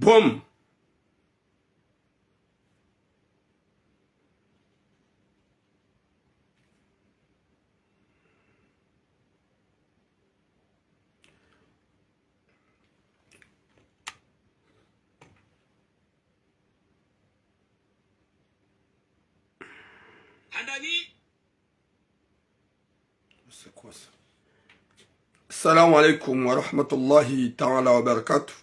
Boom. C'est quoi ça? Assalamu alaikum wa rahmatullahi ta'ala wa barakatuh.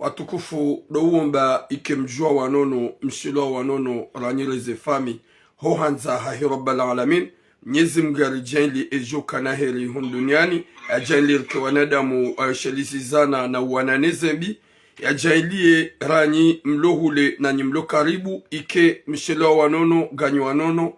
Watukufu douomba ikemjua wanono mshilo wanono ranyeleze fami hohanza hahi rabbal alamin Mwenyezi Mungu alijali ejoka na heri hum duniani ajali rke wanadamu shelizizana na wananezembi ajalie ranyi mlohule na nyimlo karibu ike mshilo wanono ganyo wanono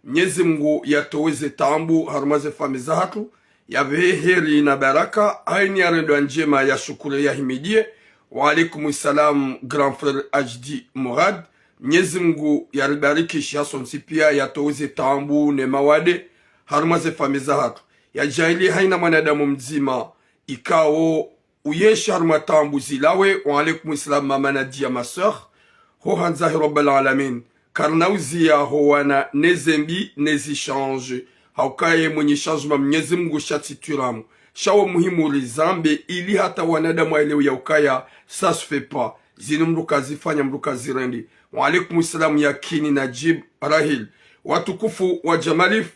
Mwenyezi Mungu yatoweze tambu harumaze fami za hatu yabe heri na baraka aini arendo njema ya shukuru ya himidie. Wa alaikum salam grand frère HD Murad. Mwenyezi Mungu yaribariki shiason sipia yatoweze tambu ne mawade harumaze famiza hatu ya jaili haina mwanadamu mzima ikao uyesha haruma tambu zilawe. Wa alaikum salam mama Nadia ma sœur ho hanzahi rabbal alamin karnauzia ho wana nezembi nezi change haukaye mwenye changement Mwenyezi Mungu shatituramu shawo muhimu rizambe ili hata wanadamu waelewe ya ukaya ça se fait pas zini mruka zifanya mruka zirendi. Wa alaikum salam yakini Najib Rahil watukufu wa Jamalif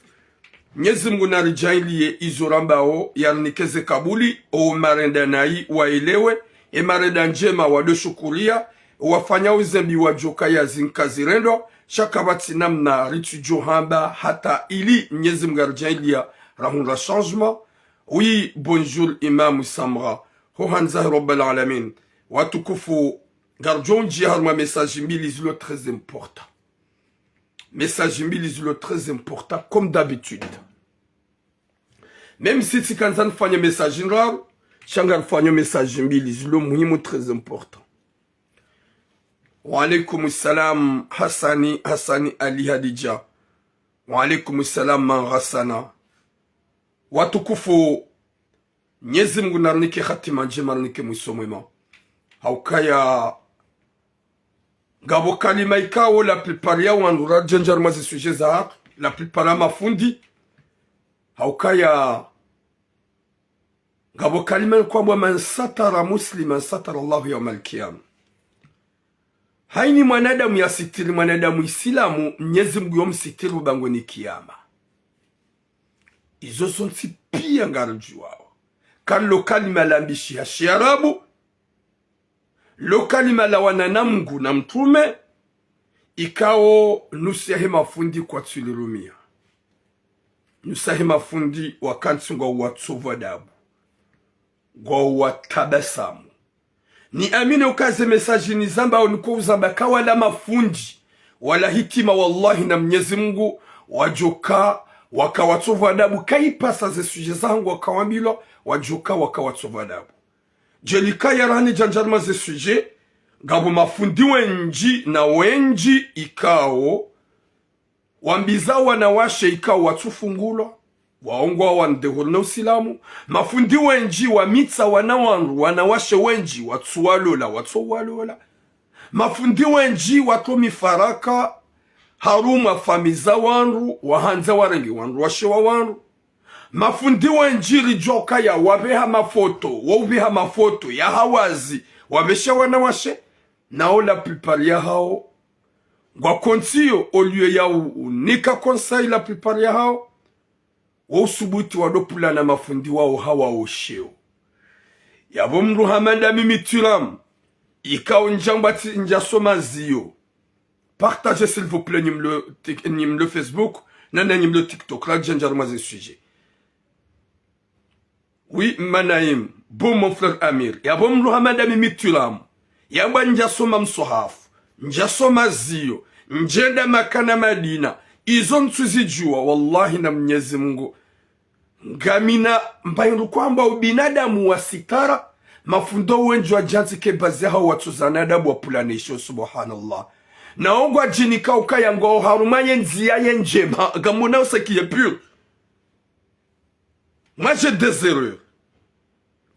Mwenyezi Mungu narijailie izorambao yarnikeze kabuli o marenda nai waelewe e marenda njema wadoshukuria wafanya uzembi wa jokaya zinkazirendo shakabati namna ritu johamba hata ili Mwenyezi Mungu narijailia rahun la changement. Oui, bonjour Imam Samra. Ho hanzahi rabbal alamin. Watukufu garjonji harma message mbili zilo très important. Message mbili zilo très important comme d'habitude. Même si tikanzan fanya message rare, shangar fanya message mbili zilo muhimu très important. Wa alaikum salam Hassani Ali Hadija. Wa alaikum salam man Hassana. Watukufu Mwenyezi Mungu narnike khatima njema narnike mwisomwema haukaya gabo kalima ikao la plupart ya wandura jenjar mazi suje za haq la plupart ya mafundi haukaya gabo kalima kwa man satara musliman satara Allah yawm al-qiyam. Haini mwanadamu ya sitiri mwanadamu Islamu Mwenyezi Mungu yomsitiri ubangoni kiyama. Izo sonti pia ngaruju wao. Kan lo kalima la mbishi ya shiarabu, lo kalima la wananamgu na mtume, ikao nusiahe mafundi kwa tulirumia. Nusiahe mafundi wakansi nga watsovu adabu. Gwa watabasamu. Ni amine ukaze mesaji ni zamba uniko uzamba kawala mafundi. Wala hitima wallahi na Mwenyezi Mungu wajoka wakawatsovu adabu kaipasa ze suje zangu wakawambilo wajoka wakawatsovu adabu. Jelika yarani janjarma ze suje gabo mafundi wenji na wenji ikao wambiza wanawashe ikao watufungulo waongwa wandehuru na usilamu mafundi wenji wamitsa wanawanru wanawashe wenji watsuwalola watsuwalola mafundi wenji watomi faraka haruma famiza wanru wahanza warengi wanru washewa wanru mafundi wenjiri joka ya wabeha mafoto ya hawazi wabesha wanawashe nao la plupart ya hao gwa kontiyo olio ya unika konsai la plupart ya hao wa usubuti wadopula na mafundi wao hawa osheo yabo mru hamanda mimi turam ikao njambati njasoma ziyo. Partagez s'il vous plaît le Facebook, nana le TikTok, là janjarma ce sujet. Oui, Manaim, bon mon frère Amir, ya bon Muhammad Amimi Tulam, ya bon njasoma msohaf, njasoma ziyo, njenda makana Madina, izon tuzijua, wallahi na Mwenyezi Mungu. Ngamina mbaindu kwamba ubinadamu wa sitara, mafundo wenju wa jansi ke bazi hao watuzanadabu wa pulanisho, subhanallah. na ongwa jini kaukaya ngo harumanye nzia ye njema gamona ce qui est pur. Moi j'ai des erreurs.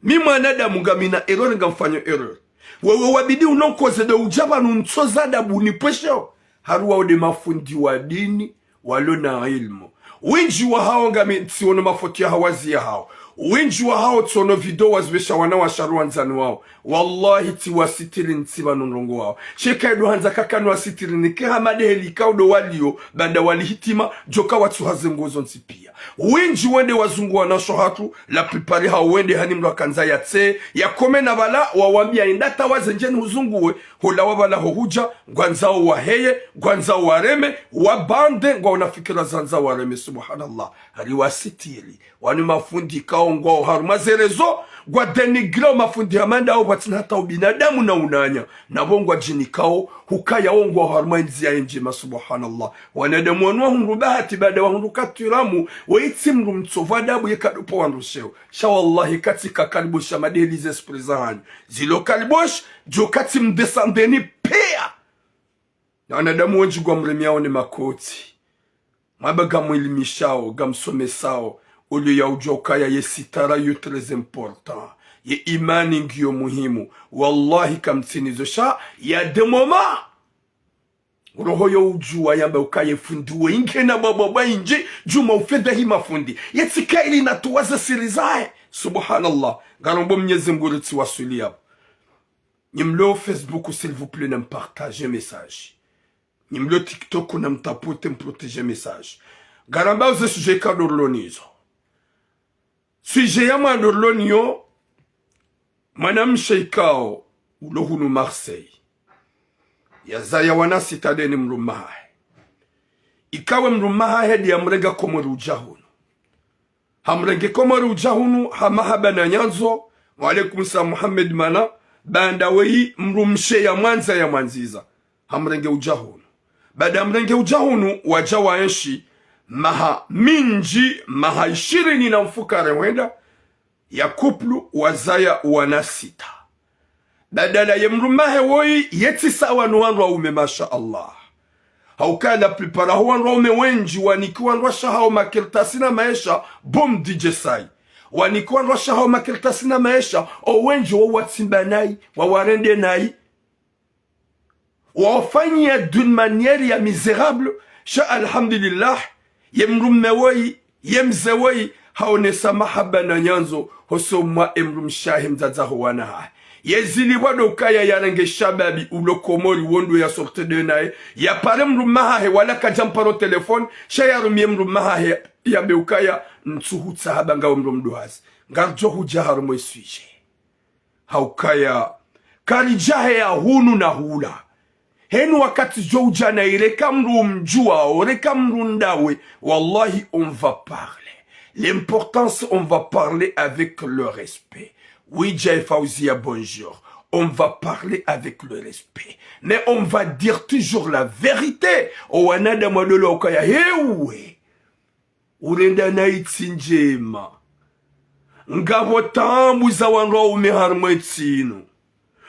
Mi mwanadamu gamina erreur ngamfanya erreur. Wewe wabidi unokoze de ujaba nunsoza da buni pesho. Haruwa ode mafundi wa dini walo na ilmu. Wenji wa hao ngami tsione mafoti ya hawazi ya hao. Wenji wa hao tsono video wazwesha wana wa sharuanzani wao. Wallahi tiwa sitiri ntiba nunrongo wao. Sheka edu hanza kakanu wa sitiri nike hamade helika udo walio banda wali hitima joka watu hazengozo nsipia. Wenji wende wazungu wanasho hatu la pripari hao wende hanimlo wakanza ya tse ya kome na bala wawambia indata wazenjeni huzunguwe hula wabala hohuja gwanzao waheye gwanzao wareme wabande ngwa unafikira zanza wareme subhanallah hariwa sitiri wani mafundi kao ngwa harumazerezo gwa denigro mafundi hamanda au batina hata ubinadamu na unanya na bongwa jini kao hukaya ongwa harumainzi ya njima subhanallah wanadamu wanua hunrubahati bada wahunrukatiramu waiti mru mtsovu adabu yekadupo wanrusheo shawallahi katika kalibosha madeli zespri zahani zilo kalibosh jo kati mdesandeni pea na wanadamu wenji gwa mremiao ni makoti maba gamuilimishao gamsomesao ulu ya ujokaya ye sitara yu très important ye imani ngiyo muhimu wallahi kamtinizo sha ya de moment roho yo ujua yamba ukaye fundiwe inke na baba inje juma ufedha hima fundi yetika ili natuwaza siri zae subhanallah garombo mnyezi mguriti wasuli hapo nyimlo Facebook s'il vous plaît n'em partage message nyimlo TikTok n'em tapote m'protéger message garamba uze sujet kadorlonizo sujet yama dorlonio manam sheikao ulohunu Marseille yazaya wana sitadeni mrumahae ikawe mrumahae hedi amrega komoru ujahunu hamrege komoru ujahunu hamahaba na nyanzo wa alaikum sa Muhammad mana banda wei mrumshe ya mwanza ya mwanziza hamrenge ujahunu baada mrenge ujahunu wajawa enshi maha minji maha 20 na mfukare wenda ya kuplu wazaya wana sita badala ya mrumahe woi yeti sawa nuwanru ume masha Allah haukana pripara huwanru ume wenji wanikuwanru washa hao makirtasina maesha bom DJ Sai wanikuwanru washa hao makirtasina maesha o wenji wawatimba nai wawarende nai wafanya d'une manière ya misérable sha alhamdulillah yemrumme woi yemze woi haonesa mahaba na nyanzo hosomwa emrumshahim zazaho wana yezili wado kaya yarenge shababi ulokomori wondo ya sorte de nae ya parem rumaha wala kajamparo telefone shayaru mrumaha ya beukaya ntsuhu sahaba nga mrumduhaz ngarjo hujaharu moisuje haukaya karijahe ya hunu na hula henu wakati jouja na ireka mru mjua oreka mru ndawe wallahi on va parler l'importance on va parler avec le respect. Oui, Jay Faouzia, bonjour. On va parler avec le respect. Mais on va dire toujours la vérité. O anada madolo kaya hewe. Urenda na itsinjema. Ngabota muzawanro umeharmetsino.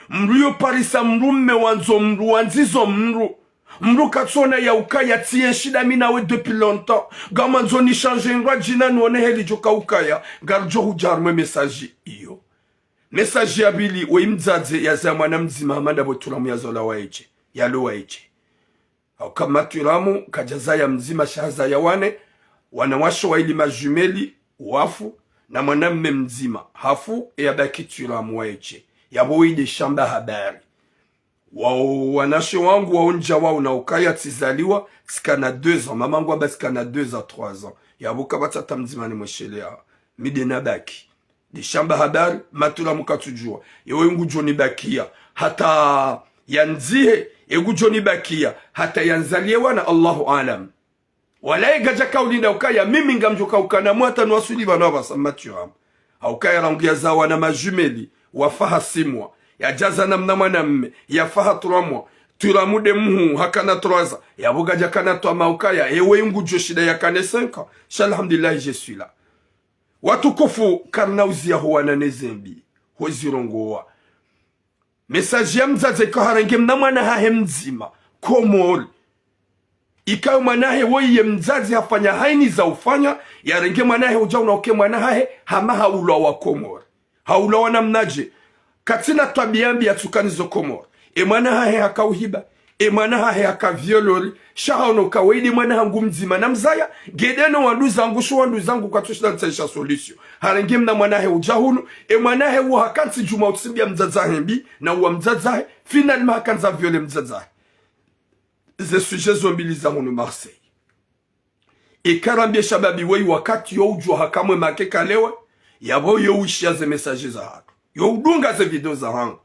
Mruyo parisa mrume wanzo mru wanzizo mru. Mru katsona ya ukaya tiye shida minawe depuis longtemps. Gamanzo ni change ngwa jina nuone heli joka ukaya. Garjo hujarme message iyo. Message ya bili we imdzaze ya zamana mzima hamanda botulamu ya zola waeche. Ya lo waeche. Au kama tulamu kajaza ya mzima shahaza ya wanawasho wa ili majumeli wafu na mwanamme mzima hafu ya baki tulamu waeche. Ya boi de shamba habari. Wanashe wangu waonja wao na ukaya tizaliwa sikana 2 ans. Mamangu waba sikana 2 à 3 ans. Ya buka batata mzima ni mweshelea. Mide na baki. Di shamba habari matula mukatujua yewe ngujoni bakia hata yanzihe ngujoni bakia hata yanzaliwa na Allahu alam wala igaja kaulinda ukaya mimi ngamjoka ukana mwata nwasuli bana basamatu au kaya rangia zawa na majumeli wafaha 6 mois ya jaza na mwanamme yafaha 3 mois turamude muhu hakana 3 ans ya bugaja kana to maukaya yewe ngujo shida ya kane 5 alhamdulillah je suis là. Watukufu karnauzia huwa na nezembi hozirongoa message ya mzaze ko harenge mnamwana hahe mzima Komori. Ikawa mwanahe woye mzazi hafanya haini za ufanya, ya renge mwanahe uja unaoke mwanahe hama haula wa Komori. Haula wa namnaje. Katina tabiambi ya tukanizo Komori. Mwanahe hakauhiba. Mwanahe hakaviolori. Shahono kawaidi mwanahe ngumzima na mzaya. Gedeno wandu zangu kwa tushida ntaisha solisio. Harenge mna mwanahe ujahunu. Mwanahe uwa hakansi juma utsibia mzazahembi. Na uwa mzazahe. Finalement hakanza viole mzazahe. Ze suje zombili za hunu Marseille. Karambie shababi wei wakati yo ujua hakamwe makeka lewe. Yabo yo uishia ze mesaje za hatu. Yo udunga ze video za hangu.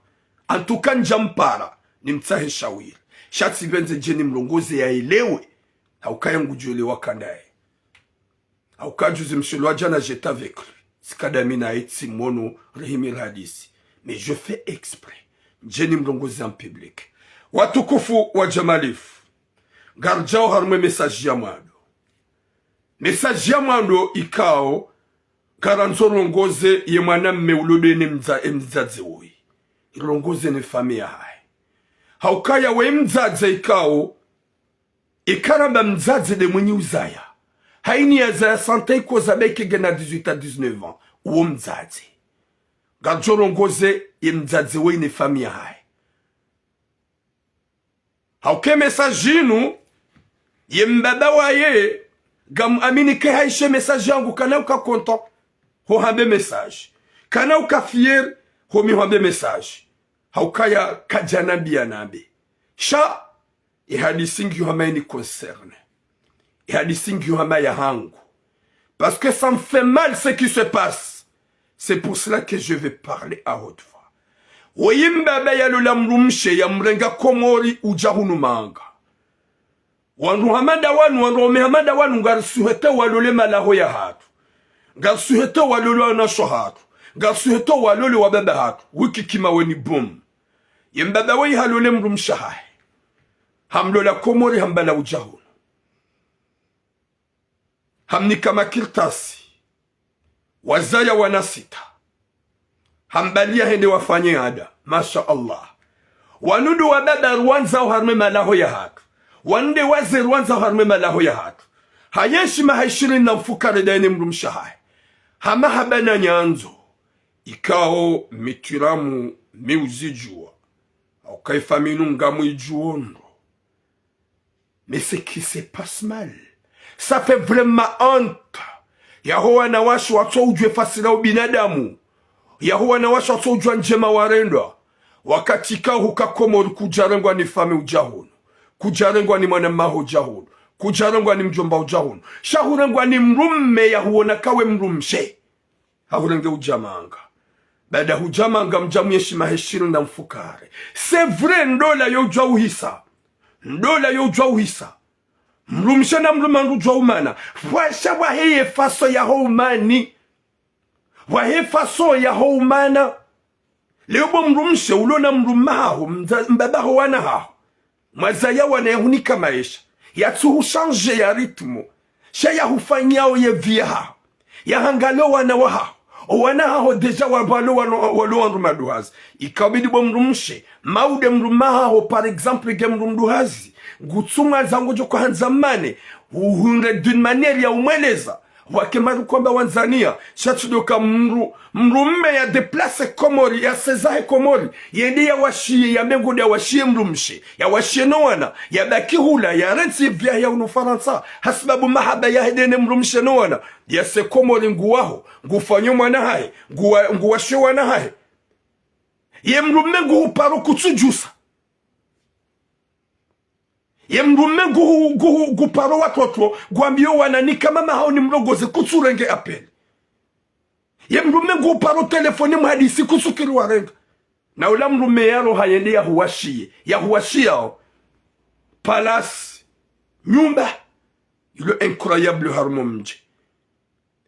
Antuka njampara. Ni mtahe shawiri. Shati benze jeni mlongoze ya elewe. Haukaya ngujule wakandaye. Haukaya juzi mshulwa jana jeta avec lui. Sikadamina eti mono rehimi radisi. Mais je fais exprès. Jeni mlongoze en public. Watukufu wa Jamalifu. Garjao harme message ya mwando. Message ya mwando ikao. Garanzo rongoze ye mwana mmeulode ni mzaze woi. Rongoze ni familia hai. Haukaya we mzaze ikao. Ikaramba mzaze de mwenye uzaya. Haini ya zaya sante kwa zabeke gena 18 à 19 ans. Uo mzaze. Garjo rongoze ye mzaze woi ni familia hai. Hauke message inu. Ye mbaba wa ye. Gam amini ke haishe message yangu kana uka kontan. Ho hambe message. Kana uka fier. Ho mi hambe message. Haukaya kajana biya nabe. Sha. Ihadisingi yuhama ni concerne. Ihadisingi yuhama ya hangu. Parce que ça me fait mal ce qui se passe. C'est pour cela que je vais parler à haute voix. Woyimbaba ya lula mrumshe ya mrenga Komori ujahunu manga. Wandu hamada wanu ngarsuhete walole malaho ya hatu. Ngarsuhete walole wanasho hatu. Ngarsuhete walole wababa hatu. Wiki kima weni boom. Yembaba wei halole mrumshahahe. Hamlola Komori hambala ujahunu. Hamni kama kirtasi. Wazaya wanasita. Hambalia hende wafanye ada. Masha Allah. Wanudu wababa ruanza uharme malaho ya hatu. Wande waze ruanza uharme malaho ya hatu. Hayeshi mahaishirin na mfukare daini mrumshahahe. Hama habana nyanzo. Ikao mitiramu miuzijua. Au kaifaminu ngamu ijuondo. Mais ce qui se passe mal. Ça fait vraiment honte. Yahowa na washu wato ujwe fasira ubinadamu. Yahowa na washu wato ujwa njema warendwa. Wakati ka huka Komori kujarengwa ni fame ujahunu. Kujarengwa ni mwana maho ujahunu. Kujarengwa ni mjomba ujahunu. Shahurengwa ni mrumme yahuona kawe mrumshe. Hahurenge ujamanga. Bada hujamanga mjamu yeshima heshiru na mfukare. C'est vrai ndola yo ujwa uhisa. Ndola yo ujwa uhisa. Mrumshe na mrumandu ujwa umana. Washa waheye faso ya houmani. Waheye faso ya houmana. Leobo mrumshe ulona mrumaho. Mbabaho wana hao. Mazaya wana yahunika maisha. Yatuhu shanje ya ritmo. Shaya hufanyao ye via hao. Yahangalo wana wahao. Wana hao deja wabalo walo wanrumaduhazi. Ikabidi bo mrumshe. Maude mrumaho par exemple ge mrumduhazi. Gutsunga zangu joko hanzamane. Uhunre d'une manière ya umweleza. Wakemaru kwamba Wanzania. Shatudoka mrumme ya deplace Komori. Ya sezahe Komori. Yende ya washie. Ya mengo ya washie mrumshe. Ya washie noana. Ya baki hula. Ya rensi vya ya unufaransa. Hasbabu mahaba ya hedene mrumshe noana. Ya se Komori nguwaho. Ngufanyo mwana hae. Nguwashe wana hae. Ye mrumme nguhuparo kutsujusa. Ye mrumme guhuparo watoto. Guambio wananika mama hao ni mrogoze kutsurenge apeli. Ye mrumme nguhuparo telefoni mhadisi kutsukiri warenga. Na ula mrumme yaro hayende ya huwashie. Ya huwashie hao. Palace. Nyumba. Le incroyable harmomje.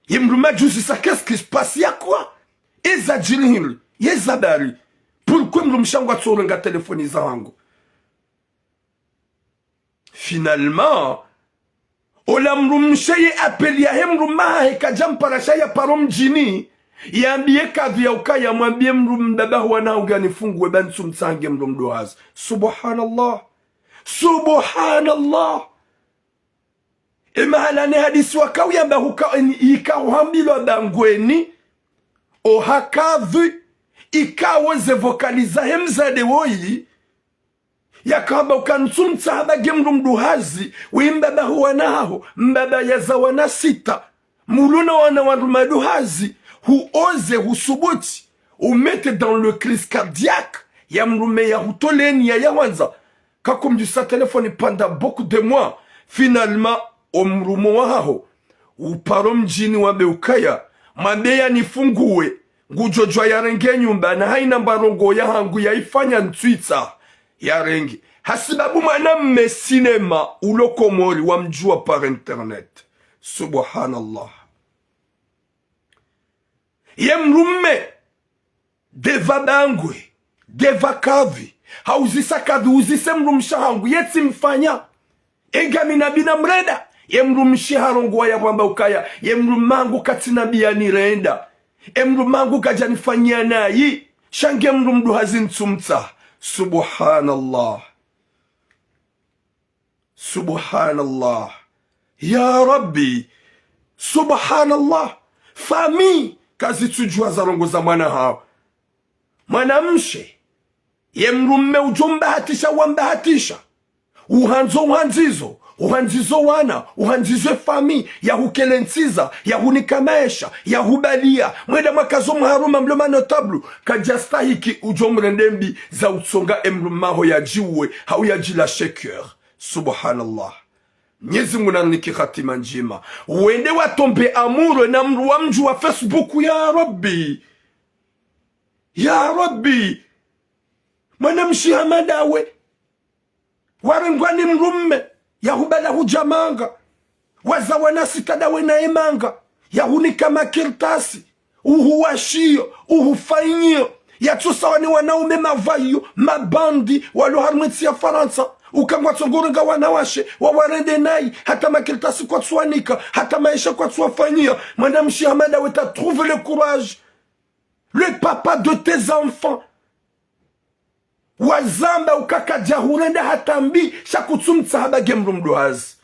Ye mrumme juzi sa qu'est-ce qui se passe ya quoi? Eza jirihiri. Yeza bari. Pourquoi mrumshangwa tsorenga telefoni za wangu? Finalement, ola mrumsheye apeli ya hemrumaha hekajampara ya parom jini. Yambie kavi ya ukaya mwambie mrumbaba wana ugani fungu webansu msange mrumdohazi. Subhanallah. subhanallah. Ema alane hadisi wakawi amba ikawambilwa bangweni o hakavu ikaweze vokaliza hemzade woyi yakamba ukansumtsa habage mrumduhazi wimbaba huwa naho mbaba yazawana sita muluna wana warumaduhazi huoze husubuti umete dans le crise cardiaque ya mrume ya hutoleni ya yawanza kakumjusa telefoni pendant beaucoup de mois. Finalement omrumo waho uparo mjini wabe ukaya mabeya nifunguwe ngujojwa ya renge nyumba na haina mbarongo ya hangu ya ifanya ntwitsa ya rengi hasibabu mwanamme sinema ulokomori wa mjua par internet. Subhanallah. Ye mrume deva bangwe deva kavi hauzisa kadhi uzise mrumsha hangu yeti mfanya egami nabina mreda ye mrumshi harongo ya wamba ukaya ye mrumangu katina biya nirenda ye mrumangu kajanifanyia nayi shange mrumdu hazintsumta. Subhanallah. Subhanallah. Ya Rabbi. Subhanallah. Fami kazi tujua za rongo za mwana hao mwanamshe ye mrume ujombahatisha wambahatisha uhanzo uhanzizo uhanzizo wana uhanzizo fami ya hukelensiza ya hunikamaesha ya hubalia mweda mwakazo mharuma mloma notablu kajastahiki ujomrendembi za utsonga emrumaho ya jiwe hau ya jila sheker. Subhanallah. Nyezi munaniki khatima njima uende watombe amuro na mru wa mju wa Facebook. Ya Rabbi. Ya Rabbi. Mwanamshi hamadawe warengwani mrumme yahubala hujamanga wazawana sitadawe na emanga yahunika makirtasi uhuwashio uhufanyio yatusawani wanaume mavayo mabandi waloharmwetsi ya Faransa ukangwa tsongorenga wanawashe wawarende nai hata makirtasi kwa tsuanika hata maisha kwa tsuafanyia. Mwanamshi hamadawe ta trouve le courage, le papa de tes enfants wazamba ukakaja hurenda hatambi shakutsumtsa habage mrumduhazi.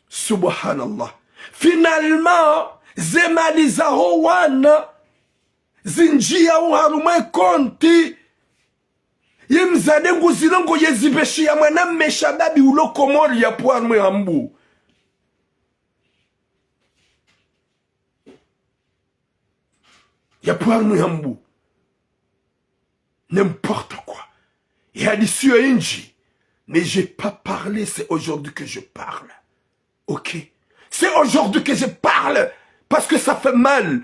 Subhanallah. Finalement zemali za howana zinjia uharumwe konti yemzade nguzilongo yezibeshi ya mwanamme shababi ulokomori ya puarmwe hambu. Ya puarmwe hambu. N'importe quoi. Et à l'issue Inji, mais j'ai pas parlé, c'est aujourd'hui que je parle. Ok? C'est aujourd'hui que je parle, parce que ça fait mal.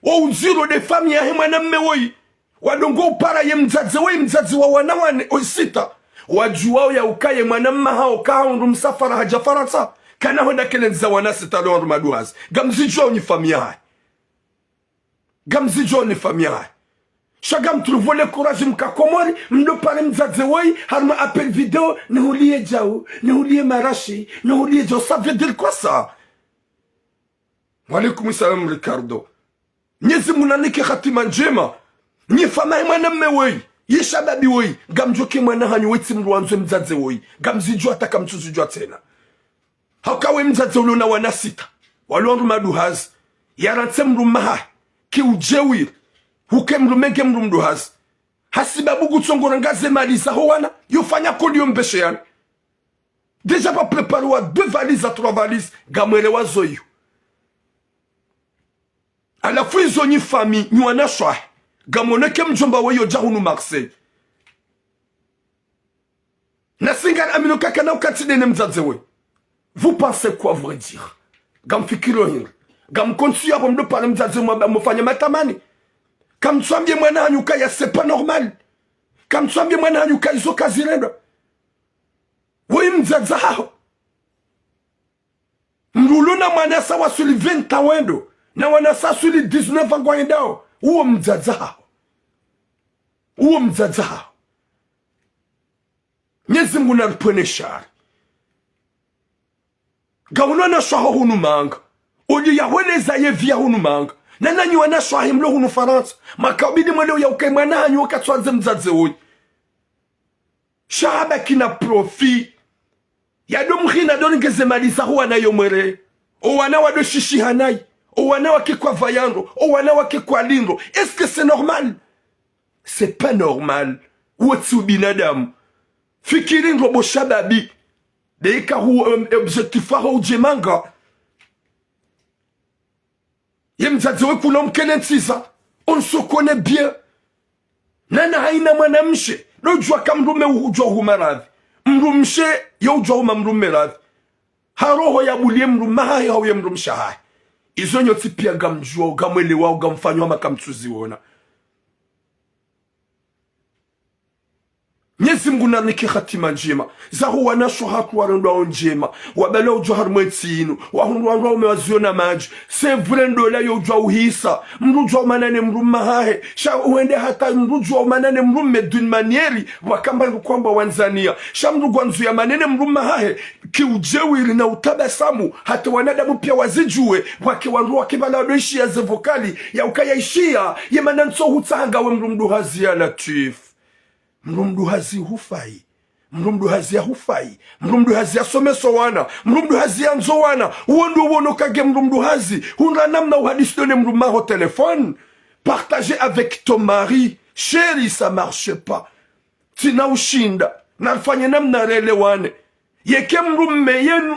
Oh, zero des femmes, ya hemana mewoi. Wadongo para ye mzazi wa wanawane osita. Wajuwao ya ukaye mwanamma hao kaundu msafara haja Faransa. Kana hoda kele nzawana sita lor maduaz. Gamzijo ni famille hai. Gamzijo ni famille hai. Chagam trouve le courage mkakomori mdo pare mzazi woi harma appel vidéo ne oubliez jao ne oubliez marashi ne oubliez jao. Ça veut dire quoi ça? Wa alaikum salam Ricardo. Nyezi munanike khatima njema. Nye fama mwaname woi yeshababi woi gamjoke mwana hanyu weti mruanzo mzazi woi gamzijo ataka mtuzujwa tena haukawe mzazi ulona wana sita walondu maduhaz yarantse mrumaha ki ujewir huke mrumege mrumduhaz hasibabu gutsongora ngaze malisa howana yofanya kodi yombeshe yani déjà pas préparé wa 2 valises à 3 valises gamwele wazoyo à la fois ils ont une famille nywana shwa gamoneke mjomba weyo jahunu Marseille nasinga amino kakana ukatide ne mzaze we. Vous pensez quoi vrai dire? Gam fikiro hin gam konsuya bomdo par mzaze mo mfanya matamani kam tswambie mwana hanyuka ya c'est pas normal kam tswambie mwana hanyuka izo kazirendo we mzaze hao mruluna mwana sawa suli 20 wendo na wana sa suli 19 ngwaendao uo mzaze hao uo mzaze hao. Nyezi Mungu naripwene shari gawuno na shwaho hunu manga odi ya weleza ye via hunu manga nana nyi wana shwahi mlo hunu Faransa makabidi mwele ya ukai mwana hanyu wakatwanze mzaze oi shahaba kina profi ya domrina doningeze maliza huwa na yomwere o wana wado shishi hanai o wana wake kwa vayando o wana wake kwa lindo. Est-ce que c'est normal? C'est pas normal. Wotsu binadamu fikiri robo shababi deika hu objectif wa ujemanga yemzazi we kuna mkenetiza. On se connaît bien. Nana haina mwanamshe lojua kamrume ujua humaradhi mrumshe ya ujua humamrume radhi haroho ya bulie mruma hai hau ya mrumsha hai izo nyoti pia gamjua ugamwelewa ugamfanywa makamtuzi wona. Mwenyezi Mungu nanike khatima njema zaho wanasho haku warondwa njema wabala ujwa harmwetinu wahundwa umewaziona maji c'est vrai ndo la yojwa uhisa mrujwa manane mrumma hahe sha uende hata mrujwa manane mrumme d'une manière wakamba kwamba wanzania sha mrugwa nzu ya manene mrumma hahe kiujewili na utabasamu hata wanadamu pia wazijue wake wanruwa kibala wadoishi ya zevokali ya ukayaishia yemananso hutanga we mrumdu hazia latif. Mrumdu hazi hufai, mrumdu hazi ya hufai, mrumdu hazi ya someso wana, mrumdu hazi ya nzo wana, uondu uono kage mrumdu hazi, hunra namna uhadisi done mrumma au téléphone, partager avec ton mari, chérie ça marche pas, tina ushinda, nalfanye namna relewane, yeke mrumme,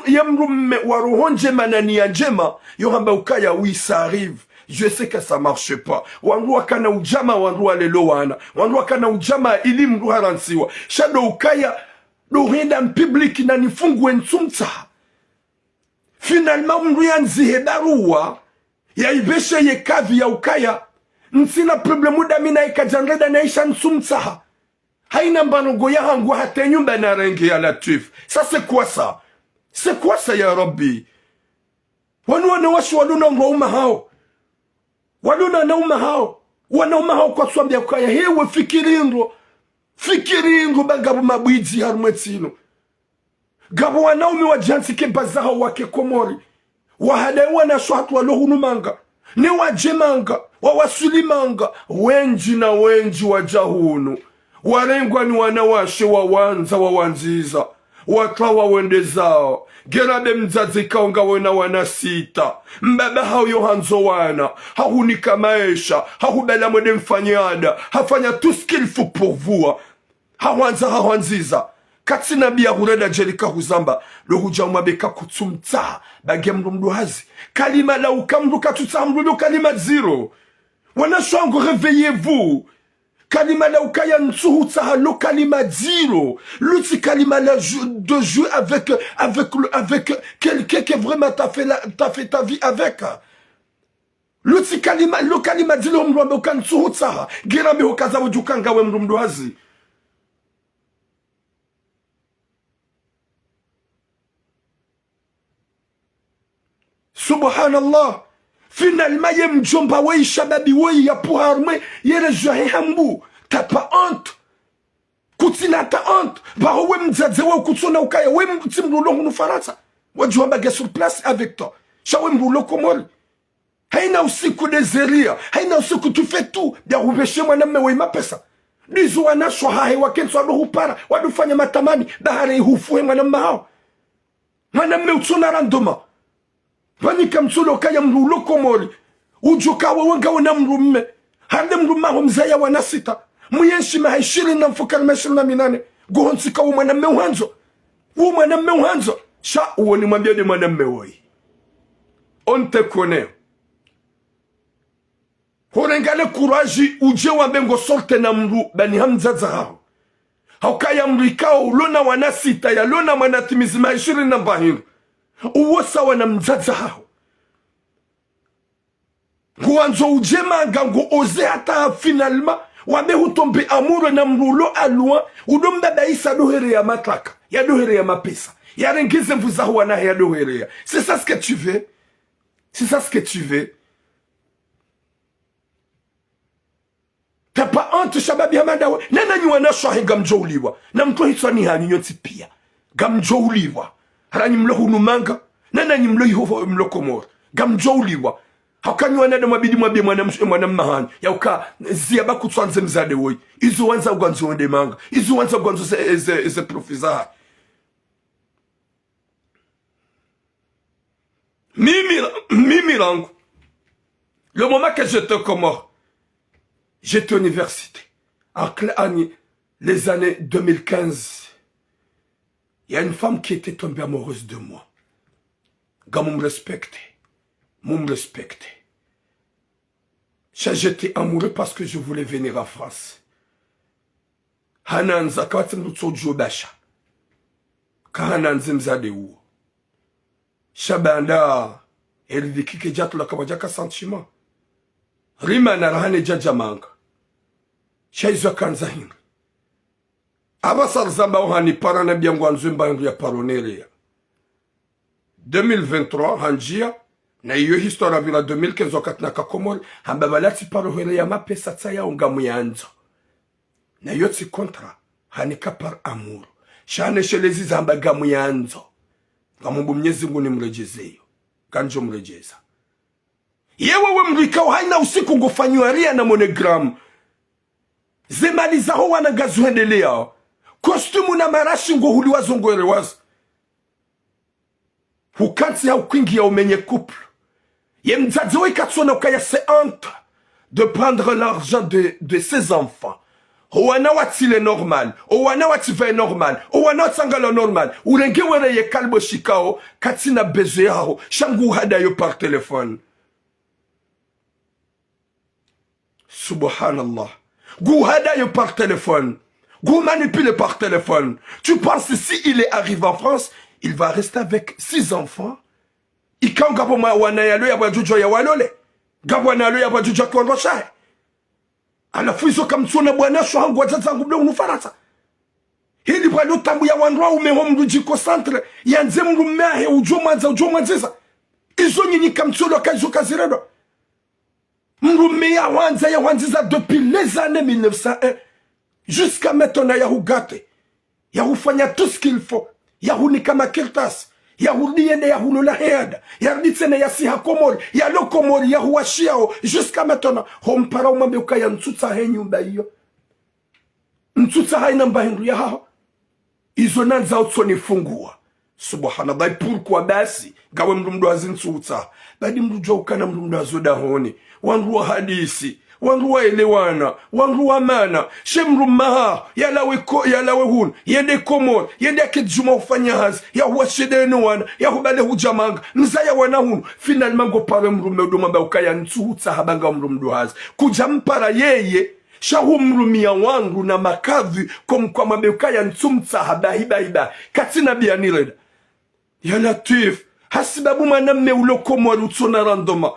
ye mrumme waruho njema na nia njema, yohamba ukaya oui ça arrive. Je sais que ça marche pas. Wanrua kana ujama wanrua lelo wana. Wanrua kana ujama ili mruha ransiwa. Shado ukaya do renda public na nifungu ensumta. Finalement mruya nzihe barua. Ya ibeshe ye kavi ya ukaya. Nsina problemu da mina ikajanreda na isha nsumta. Haina mbanogo ya hangu hata nyumba na rengi ya latif. Ça c'est quoi ça? C'est quoi ça ya Rabbi? Wanuwa washu waluna mrauma hao. Waluna nauma hao. Wanauma hao kwa swambia kaya. Hewe fikiringo bagabu mabwiji harumwetino. Gabu wanaumi wajansike bazaha wake komori. Wahadaewa na shwatu walohunumanga. Ne wajemanga. Wawasulimanga. Wenji na wenji wajahunu. Warengwa ni wanawashe wawanziza. Wakawa wende zao. Gerabe mzazi kaunga wena wanasita. Mbaba hao yohanzo wana. Hahunika maisha. Hahubela mwede mfanyada. Hafanya tout ce qu'il faut pour vous. Hawanziza. Katina biya hureda jelika huzamba. Lohuja umabeka kutsumta. Bage mrumdu hazi. Kalima la ukamru katuta mrudu kalima zero. Wanashwangu réveillez-vous. Kalima la ukaya nsuhu tsahalo kalima zero. L'outil kalima la de jouer avec quelqu'un qui vraiment t'a fait ta vie avec. L'outil kalima, le kalima zero mrumdo kan nsuhu tsaha. Girambe hokaza wujukanga we mrumdo hazi. Subhanallah. Finalement, y'a mjomba wei shababi wei ya puharme yere johe hambu. T'as pas honte. Kutina ta honte. Baro we mzadze we kutsona ukaya we mtimrulo hunu faransa. Wajua ge sur place avec toi. Shawe mrulo komori. Haina usiku dezeria. Haina usiku tu fais tout. Bia rubeshe mwanamme wei mapesa. Nizu wanashwa hahe wakensu wadu hupara. Wadu fanya matamani. Bahare hufuhe mwanamme hao. Mwanamme utsuna randoma. Wanika msulo kaya mrulo komori. Ujukawa wanga wana mrumme. Hande mrumma humzaya wanasita. Muyenshi mahishiri na mfukari meshiri na minane. Guhonsika umanamme uhanzo. Umanamme uhanzo. Sha uwani mwambia ni mwanamme woi. On te connaît. Horengale kuraji uje wambengo solte na mru. Bani hamzaza hao. Haukaya mrikao lona wanasita ya lona wanatimizi mahishiri na mbahiru. Uwosa wana mzaza hao. Guanzo ujema gango oze hata finalma. Wame hutombe amuro na mrulo alua. Udomba daisa dohere ya matraka. Ya dohere ya mapesa. Ya rengize mvuza huwa na ya dohere ya. C'est ça ce que tu veux. C'est ça ce que tu veux. T'as pas honte shababi hamadawa. Nana nyuwana shohi gamjouliwa. Na mtu hitwa ni hani nyoti pia. Gamjouliwa. Harani mlo hunumanga. Nana ni mlo hivo mlo komor. Gamjouliwa. Hakani wanada mabidi mwana mahani. Ya uka ziyaba kutwanze mzade woy. Izu wanza uganzo wende manga. Izu wanza uganzo eze profiza. Mimi langu. Le moment que j'étais au Comore, j'étais à l'université. Les années 2015, il y a une femme qui était tombée amoureuse de moi. Quand on me respectait. J'étais amoureux parce que je voulais venir en France. Hananza kawati mtsojo basha. Kahananza mzade uo. Shabanda elviki ke jatu la kabajaka sentiment. Rima na rahane jajamanga. Shaizo kanza hinga. Abasar zamba ohani parana biangwa nzumba yangu ya paronere. 2023 hanjia na iyo histoire vila 2015 wakati naka Komori hamba balati parohele ya mapesa tsaya ungamu yanzo na yotsi kontra hanika par amour shane shelezi zamba gamu yanzo ngamu Mwenyezi Mungu nimrejezeyo kanjo mrejeza yewe mrikao haina usiku ngofanywa ria na monogram zemaliza ho wana gazuendelea kostumu na marashi ngo huliwa zongoerewaza hukansi ya ukwingi ya umenye couple. Yemzadzo ikatsona ukaya c'est honte de prendre l'argent de ses enfants. Owana watile normal. Owana wative normal. Owana watsangalo normal. Urenge were ye kalbo shikao. Katina bezo yao. Shangu hadayo par téléphone. Subhanallah. Gou hadayo par téléphone. Gou manipule par téléphone. Tu penses si il est arrivé en France, il va rester avec 6 enfants. Ikan gabo ma wanayalo ya bajujo ya walole. Gabo wanalo ya bajujo kwa ndoshahe. Alafu hizo kamtsona bwana sho hangu wazangu mdo unufarasa. Hili bwana tambu ya wanroa umeho mrujiko centre. Yanze mrumeahe ujomanziza. Izo nyinyi kamtsona kajizo kaziredo. Mrumea wanza ya wanziza depuis les années 1901. Jusqu'à maintenant ya hugate. Ya hufanya tout ce qu'il faut. Ya hunika makirtas. Ya huliende ya hulula heada. Ya ritene ya siha komori. Ya lo komori ya huashiao. Jusqu'à maintenant. Hompara umambe ukaya ntutsa he nyumba hiyo. Ntutsa haina mbahindu ya hao. Izo nanza utsoni fungua. Subhanallah. Pourquoi basi. Gawe mrumdu azintutsa. Badi mrujwa ukana mrumdu azoda honi. Wanruwa hadisi. Wanruwa elewana, wanruwa mana, shemru maha, yalawe hun, yende komor, yende akijuma ufanya hazi, ya huwa shedene wana, ya hubale hujamanga, nzaya wana hun, finalement go pare mrume udomamba ukaya ntuhutsa habanga mrumdu hazi. Kujampara yeye, shahu mrumia wangu na makavi, kwa mabe ukaya ntumtsa hiba, katina biya nireda. Ya Latif, hasibabu maname ulo komor utsona randoma.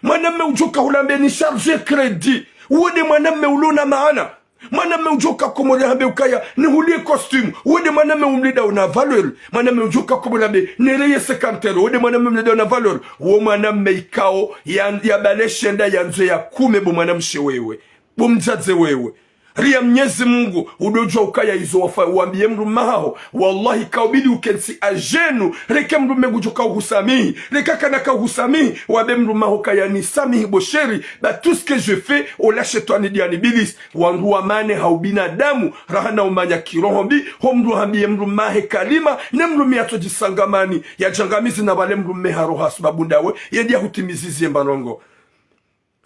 Mwanamme ujoka hulambe ni charge credit. Uwede mwanamme ulona maana. Mwanamme ujoka komole hambe ukaya ni hulie costume. Uwede mwanamme umlida una valeur. Mwanamme ujoka komole hambe nereye sekantero. Uwede mwanamme umlida una valeur. Uwo mwanamme ikao ya bale shenda ya nzo ya kume bu mwanamshe wewe. Bu mjaze wewe. Ria Mwenyezi Mungu udojua ukaya izo wafa uambie mrume hao wallahi kaubidi ukensi ajenu reke mrume gujoka uhusamihi reka kanaka uhusamihi wabe mrume hao kaya ni samihi bosheri ba tout ce que je fais olashe toani diani bilis wangu wa mane hau binadamu rahana umanya kirohombi homru hambie mrume he kalima ne mrume atojisangamani ya jangamizi na wale mrume haroha subabundawe yedia hutimizizi mbarongo.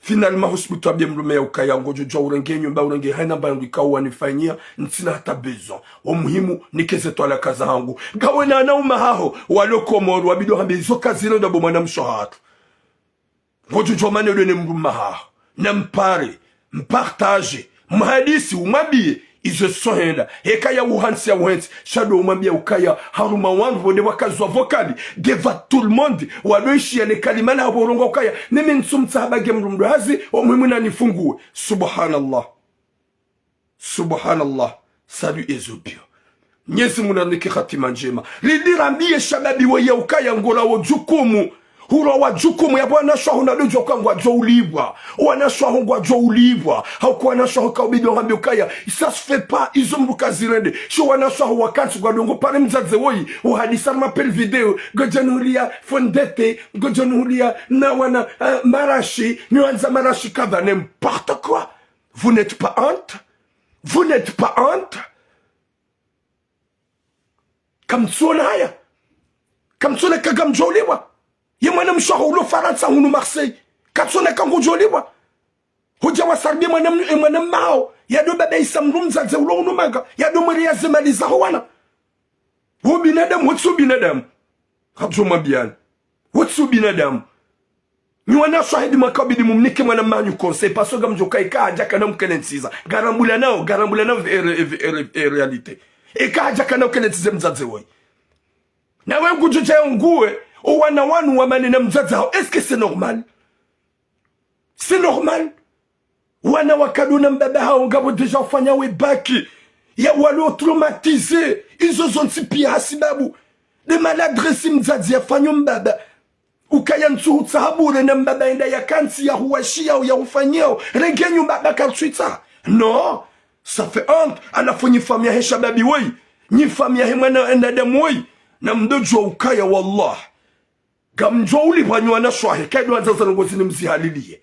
Finalement hospital bien mrume ya ukaya ngojo jwa urenge nyumba urenge haina mbangu ikawa nifanyia ntina hata bezo omuhimu nikeze twala kaza hangu gawe na nauma hao walokomoru wabido hambe izo kazi ndo bo mwana mshohatu ngojo jwa mane ule mrume hao na mpare mpartage mhadisi umabie izo sohenda ekaya uhansi ya uhansi shado umambia ukaya haruma wangu wone wakazwa vokali deva tout le monde waloishi ya lekalimana haboronga ukaya nimi nsumtsa habage mrumdu hazi omuhimu na nifungue. Subhanallah salut ezopio Nyezi munaniki khatima njema lidirambie shababi wa ya ukaya ngola wa jukumu huro wa jukumu ya bwana shwa na dojo kwa ngwa jo ulibwa wana shwa ngwa jo ulibwa hauko na shwa ka obidi ngambe ukaya ça se fait pas izo mbuka zirende sho wana shwa wakati kwa dongo pale mzaze woi uhadisa mapel video gojanulia fondete gojanulia na wana marashi nuanza marashi kava n'importe quoi. Vous n'êtes pas honte? Vous n'êtes pas honte? Kamtsona haya kamtsona kagamjoliwa yemwana mshwaho ulo Faransa hunu Marseille katsona kangujoliwa hoja wasarbi mwana mao yado baba isa mrumza ze ulo hunu manga yado mwere ya zemaliza wana wo binadamu wotsu binadamu katuma bian wotsu binadamu ni wana shahidi makabidi mumnike mwana manyu conseil paso gamjoka ikaja kana mkenensiza garambula nao realite ikaja kana mkenensiza mzaze woi na wewe kujuja ngue o wana wanu wa manena mzaze hao est-ce que c'est normal? C'est normal? Wana wakaduna mbaba hao ngabo deja fanya we baki ya walo traumatisé izo zonti pia hasibabu de maladresse mzazi afanyo mbaba ukaya nsuhu tsahabure na mbaba enda ya kansi ya huwashia au ya ufanyao regenyu mbaba kalsuita. Non, ça fait honte alafu nyifamia he shababi woi nyifamia he mwana endadamu woi na mdojo ukaya wallah gamjo ulibwa nywana shwahe kaidu anzaza ngozi ni mzihalilie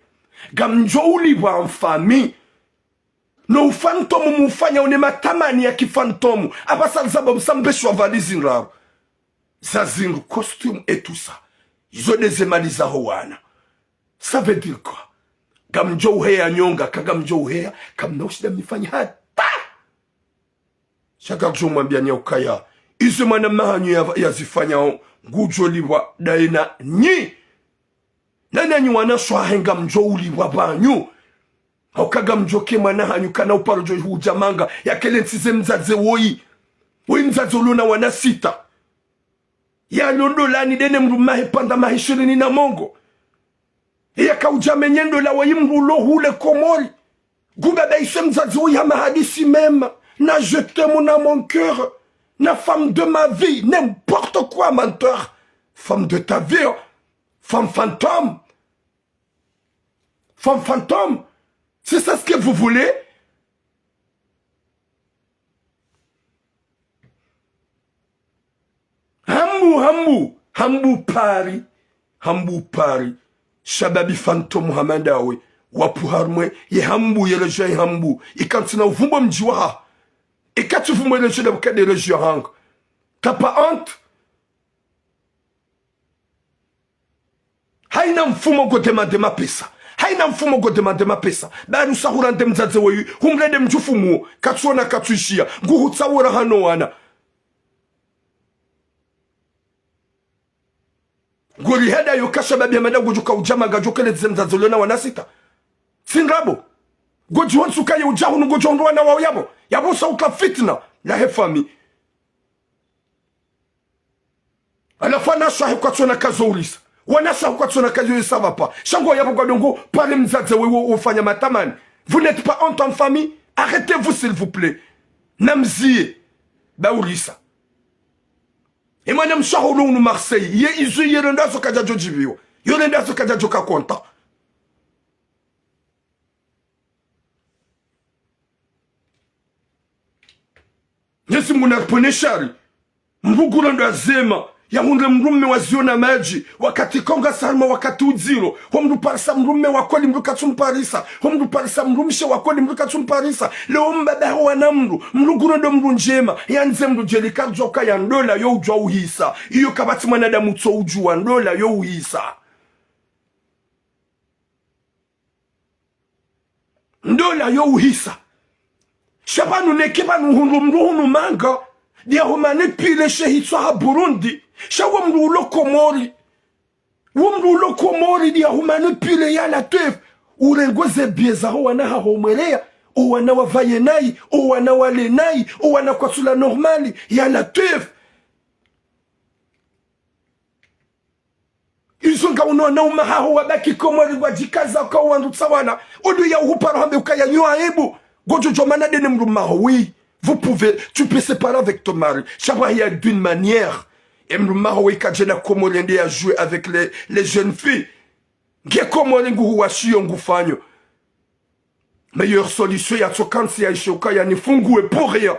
gamjo ulibwa mfami no ufantomu mufanya une matamani ya kifantomu abasa sababu sambeshwa valizi nraro zazingu costume et tout ça izo nezemaliza howana. Ça veut dire quoi? Gamjo uhea nyonga kagamjo uhea kamna ushida mifanya hata shaka kumwambia nya ukaya izo mwana mahanyu ya zifanya ngujo liwa daina nyi nani nyi wana shwahenga mjo uliwa banyu haukaga mjoke mwana hanyu kana uparojo hujamanga ya kele nsize mzaze woi mzaze uluna wana sita ya londo lani dene mrumahe panda mahishirini na mongo ya kaujame nyendo la wayi mrulo hule komori gubaba ishe mzazi woi hama hadisi mema na je t'aime na mon cœur na femme de ma vie n'importe quoi menteur femme de ta vie femme fantôme c'est ça ce que vous voulez? Hambu pari shababi fantôme hamadawe wapuharmwe ye hambu yeleje hambu ikantina uvumbo mjiwa ikati uvumbo yeleje de bukade yeleje hang. T'as pas honte? Haina mfumo go demande pesa haina mfumo go demande pesa bari usahura ndemzaze weyu humlede mjufumu katsuona katsuishia nguhu tsawura hano wana gori heda yokasha babi amada gojuka ujama gajokele zemzaze lona wanasita sinrabo goju wansuka ye ujahu ngojondoa na wao yabo sauka fitna la hefami alafana shahi kwa tsona kazoulisa wanasa kwa tsona kazo ça pas shango yabo gadongo pale mzaze wewe ufanya matamani. Vous n'êtes pas honte en famille? Arrêtez-vous s'il vous plaît. Namzie baulisa et moi nem shaholo nu Marseille ye izu yerenda so kaja jojibiwa yorenda so kaja joka konta Yesu munapone shari mbuguro ndo azema ya hunde mrume waziona maji wakati konga salma wakati uziro homdu parisa mrume wakoli mruka tumparisa homdu parisa mrumishe wakoli mruka tumparisa leo mbada huwa namru mruguro ndo mru njema yanze mru jelika joka ya ndola yo ujwa uhisa iyo kabati mwanadamu tso ujwa ndola yo uhisa ndola yo uhisa shabanu nekebanu hunu manga dia humane pile shehitwa ha Burundi shawa mrulo komori dia humane pile ya la tef urengoze bieza ho wana ha homelea o wana wavaye nai o wana wale nai o wana kwa sula normali ya la tef izunga unaona umahaho wabaki komori wajikaza kwa wandu tsawana odu ya uhuparo hambe ukaya nyua ebu gojo jomana dene mrumaho oui. Tu peux séparer avec ton mari. Chabahia d'une manière. et mrumaho ikajena Komori ndi à jouer avec les jeunes filles. Nge Komori ngu washiyo ngufanyo. Meilleure solution ya tokansi ya ishoka ya nifungue pour rien.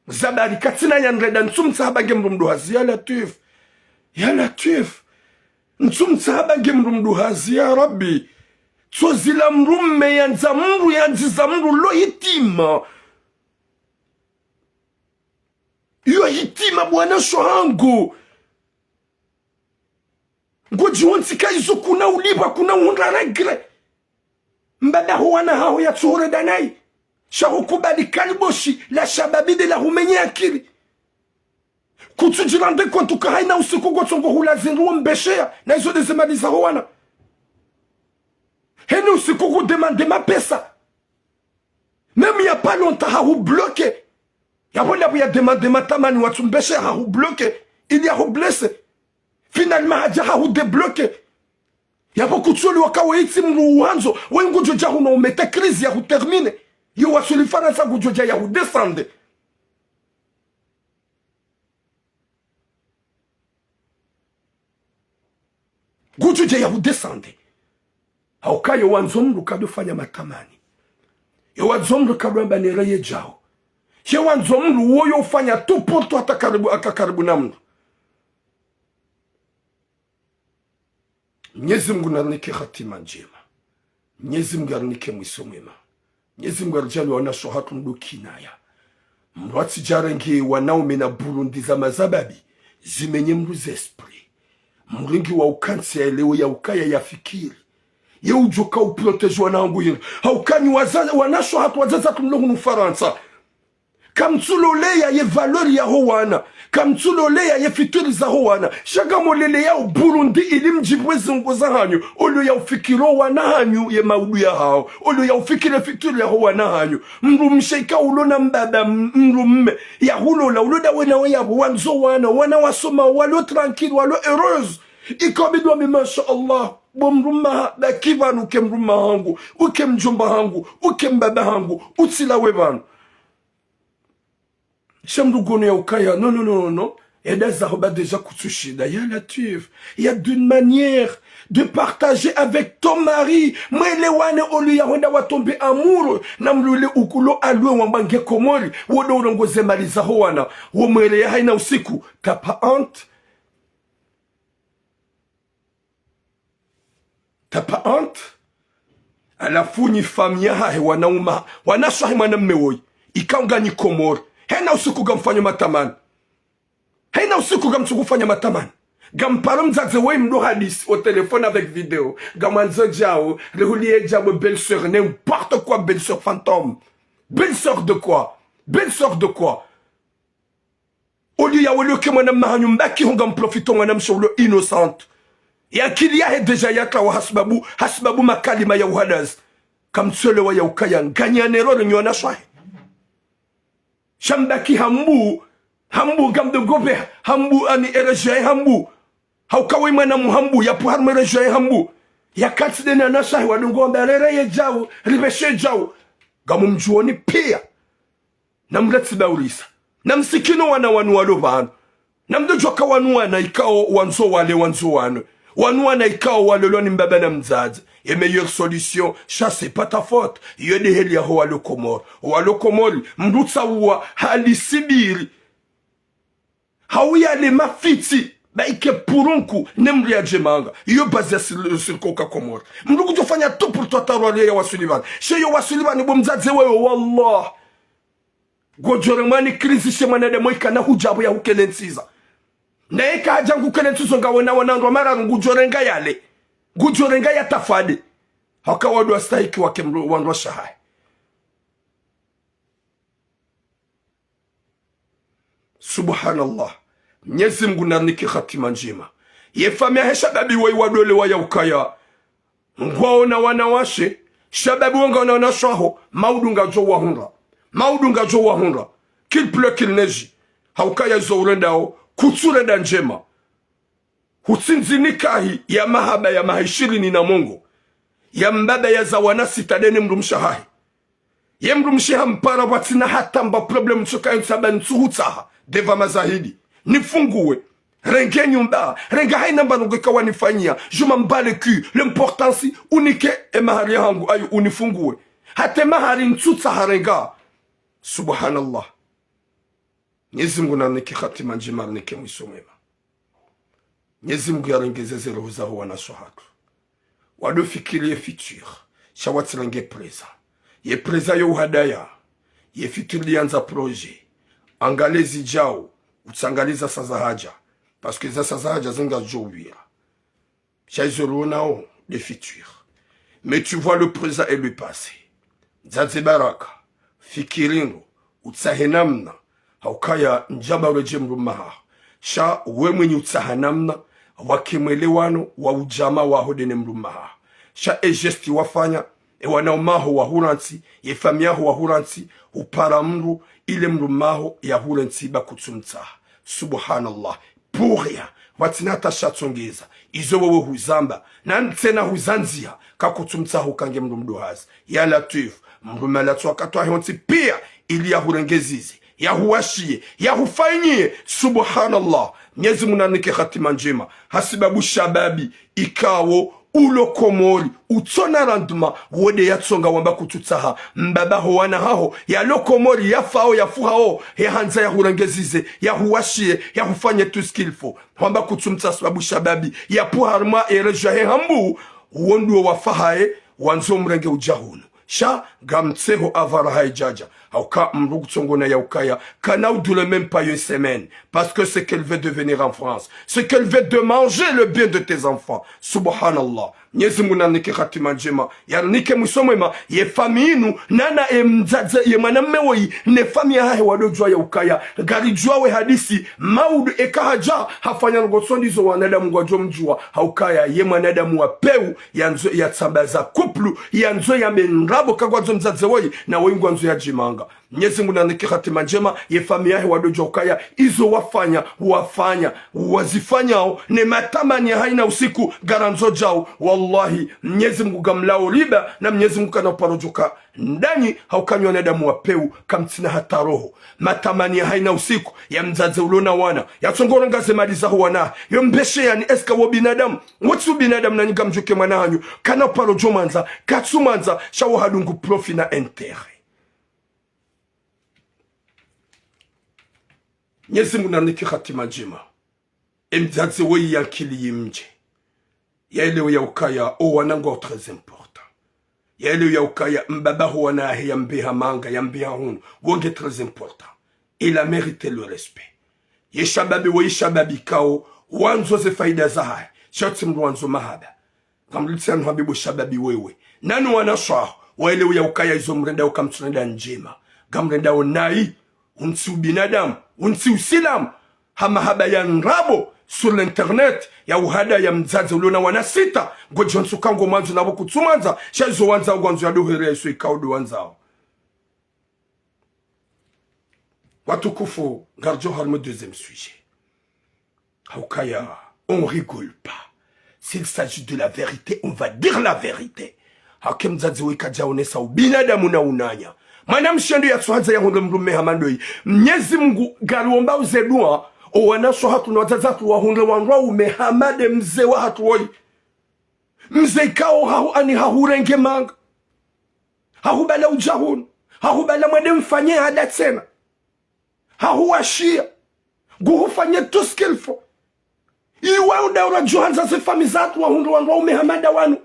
Zabari katina ya nreda nsum sahaba nge mrumdu hazi ya Latif. Ya Latif. Nsum sahaba nge mrumdu hazi ya Rabbi. Tsozila mrumme ya nzamuru ya nzizamuru lo hitima. Yo hitima bwana shohangu. Ngoji wantika izo kuna uliba kuna unra regre. Mbada huwana hao ya tsuhore danai. Shahukubali kaliboshi la shababide la humenye akili. Kutujirande kwa tuka haina usiku gotsongo hula zinruwa mbeshea. Na izo dezemaliza huwana. Heni usiku kudemande mapesa. Même il y a pas longtemps, hahu bloqué. Il y a demandé matamani watu mbeshea hahu bloqué. Il y a blessé. Finalement, haja hahu débloqué. Ya beaucoup de choses wakawa iti mruwanzo wengu joja huno umete krizi ya hutermine yo wasuli faransa gujoja ya hudesande gujoja ya hudesande hauka yo wanzomru kado fanya matamani yo wanzomru kado ambanireye jao yo wanzomru woyo ufanya tu porto akakaribu namnu. Mwenyezi Mungu narnike hatima njema. Mwenyezi Mungu arnike mwiso mwema. Mwenyezi Mungu arjali wanasho hatu mdukinaya. Mwati jarengi wanaume na Burundi za mazababi. Zimenye mruze esprit. Mringi wa ukansi ya elewe ya ukaya ya fikiri. Ye ujoka uproteji wanangu hili. Haukani wanasho hatu wazaza tumlogu nufaransa. Kamtsuloleya ye valori ya howana. Kamtsuloleya ye fituri za howana. Shaga molele ya Burundi ilim jibwezi ngoza hanyu. Olo ya ufikiro wana hanyu ye maudu ya hao. Olo ya ufikire fituri ya howana hanyu. Mru msheka ulona mbaba mru mme. Ya hulo la uloda wena ya wanzo wana wasoma walo tranquille walo heureuse. Ikabidwa masha Allah. Bomruma da kivanu ke mruma hangu. Uke mjomba hangu. Uke mbaba hangu. Utsila webanu. Chamdougoné au Kaya, non. Et des arbres déjà Kutsushida. Il y a Latif. Il y a d'une manière de partager avec ton mari. Moi, les wane olu ya wanda wa tomber amoureux. Namlule ukulo alwe wambange komori. Wodo urongo zemaliza howana. Womwele ya haina usiku. T'as pas honte? T'as pas honte? Alafu ni famia hae wanauma. Wanaswahi mwanamewoi. Ikaunga ni komori. Hena usiku gamfanya matamani. Hena usiku gamsukufanya matamani. Gamparo mzaze we mdo hadis au téléphone avec vidéo. Gamanzo jao, rehulie jao belle-sœur, n'importe quoi belle-sœur fantôme. Belle-sœur de quoi? Belle-sœur de quoi? Au lieu ya wolo ke mwana mahanyu mbaki hongam profito mwana msholo innocente. Ya kilia he deja yakla wa hasbabu makalima ya uhadaz. Kamtsole wa ya ukaya nganya neroro nyona shwahe. Shambaki hambu gamde gobe hambu ani erejai hambu haukawe mana muhambu ya puhar merejai hambu ya katside na nasahi wadungo mberere ye jao ribeshe jao gamumjuoni pia namletsi baulisa namsikino wana wanu walovano namdojoka wanu wana ikao wanzo wano wanu wana ikao waloloni mbaba na mzazi. Et meilleure solution, ça c'est pas ta faute. Yede heli ya walo komori. Walo komori, mrutsa uwa hali sibiri. Hauya le mafiti. Ba ike purunku, nemri ya jemanga. Iyo bazia silkoka komori. Mruku jofanya tu pour toi tarwale ya wasulivan. She yo wasulivan ibo mzaze wewe, wallah. Gojoremani krizi shemane de moika na hujabu ya hukelensiza. Na eka hajangu kelensizo nga wana mara ngujorenga yale. Gujorenga ya tafade. Haka wadu astahiki wake wanwa shahai. Subhanallah. Mwenyezi Mungu narniki khatima njema. Yefamia he shababi wa wadole wa ya ukaya. Ngwaona wanawashe. Shababi wanga wanashaho. Maudunga jo wa hunra. Qu'il pleut qu'il neige. Haukaya zourendao. Kutsurenda njema. Hutsinzi nikahi ya mahaba ya mahishiri na Mungu. Ya mbaba ya zawana sitadene mrumshahahi. Ye mrumshaha mpara watina hata mba problem mchoka nsaba nsuhutaha. Deva mazahidi. Nifunguwe. renge nyumba renga haina mbanongo kawanifanyia je m'en bats le cul. L'important si unike mahari yangu ayu unifungue hata mahari nsutsa harenga. Subhanallah. Mwenyezi Mungu nanike khatima njema nike mwisho mwema. Mwenyezi Mungu yarengezeze roho zao wanasohatu wadofikirie futur shawatirenge preza ye preza yo uhadaya ye futur lianza projet angalezi jao utsangaliza saza haja parce que za saza haja zinga jouir shaizorunao le futur mais tu vois le présent et le passé. Zaze baraka fikiringo utsahenamna haukaya njaba ureje mrumaha sha we mwenye utsahanamna wakimwelewano wa ujama waho dene mrumaha sha gesti wafanya wanaomaho wahuransi yefamiaho wahuransi upara mru ile mrumaho ya huransi bakutsumtsa. Subhanallah. Pour rien watinata shatsongeza izo wewe huzamba na ntena huzanzia kakutsumtsa hukange mrumduhazi ya latif mrumala twakatwa honti pia ili ya hurengezizi ya huwashie ya hufanyie. Subhanallah. Mwenyezi Mungu nanike khatima njema hasibabu shababi ikawo ulo komori utona randuma wode yatsonga wamba kututsaha mbaba ho wana haho ya lokomori ya fao ya fuhao ya hanza ya hurangezize ya huwashie ya hufanye tout ce qu'il faut wamba kutumtsa sababu shababi ya puharma ereja he hambu wondu wafahae wanzo mrenge ujahunu sha gamtseho avara haijaja auka mrugu tsongona ya ukaya kanau doule même pas une semaine parce que c'est qu'elle veut devenir en France, c'est qu'elle veut de manger le bien de tes enfants. Subhanallah. Mwenyezi Mungu nanike khatima njema yanike mwisomwema ye faminu nana mzaze ye mwanamme woi ne famia hahe wadojwa ya ukaya garijwa we hadisi maudu ekahaja hafanya ngosondizo wanadamu ngwajo mjua haukaya ye mwanadamu wa peu yanzo ya tsambaza kuplu yanzo ya menrabo kagwazo mzaze woi na woi ngwanzo ya jimanga. Mwenyezi Mungu nanike khatima njema ye famia hahe wadojwa ukaya izo wafanya wazifanyao ne matamani haina usiku garanzo jao. Wallahi Mwenyezi Mungu gamlao riba na Mwenyezi Mungu kana parojoka ndani haukanywa na damu wa peu kamtina hata roho matamani haina usiku ya mzaze ulona wana ya tsongoro ngaze mali za wana yo mbeshe yani eska wo binadamu wotsu binadamu na nyigamjoke mwana hanyu kana parojo manza katsumanza shawo hadungu profi na entere. Mwenyezi Mungu nanike khatima njema mzaze woi yankili yimje yaelewa ya ukaya o wanango très important yaelewa ya ukaya mbaba ho wana ya mbeha manga ya mbeha hunu gonge très important. Il a mérité le respect. Ye shababi wo shababi kao wanzo ze faida za haya shati mwanzo mahaba kamlitsan habibu shababi wewe nani wanasha waelewa ya ukaya izo mrenda ukamtunda njema gamrenda onai unsi binadamu unsi usilam hamahaba ya nrabo sur l'internet ya uhada ya mzazi uliona wana sita ngojonsu kango mwanzo nabo kutsumanza shazo wanza gwanzo ya dohere yesu ikaudo wanzao. Watukufu garjo harmo deuxième sujet. Haukaya, on rigole pas. S'il s'agit de la vérité, on va dire la vérité. Hakem mzazi wikaja onesa ubinadamu na unanya. Manam shendu ya tsuhanza ya hunde mrume hamandoi. Mwenyezi Mungu galuomba uzedua o wanasho hatu na wazazatu wa hunde wanrua umehamade mze wa hatu woi. Mze kao hahurenge manga. Hahubala ujahun. Hahubala mwede mfanye hada tena. Hahuashia. Guhufanye tout ce qu'il faut. Iwa udaura johanza se famizatu wa hunde wanrua umehamada wanu.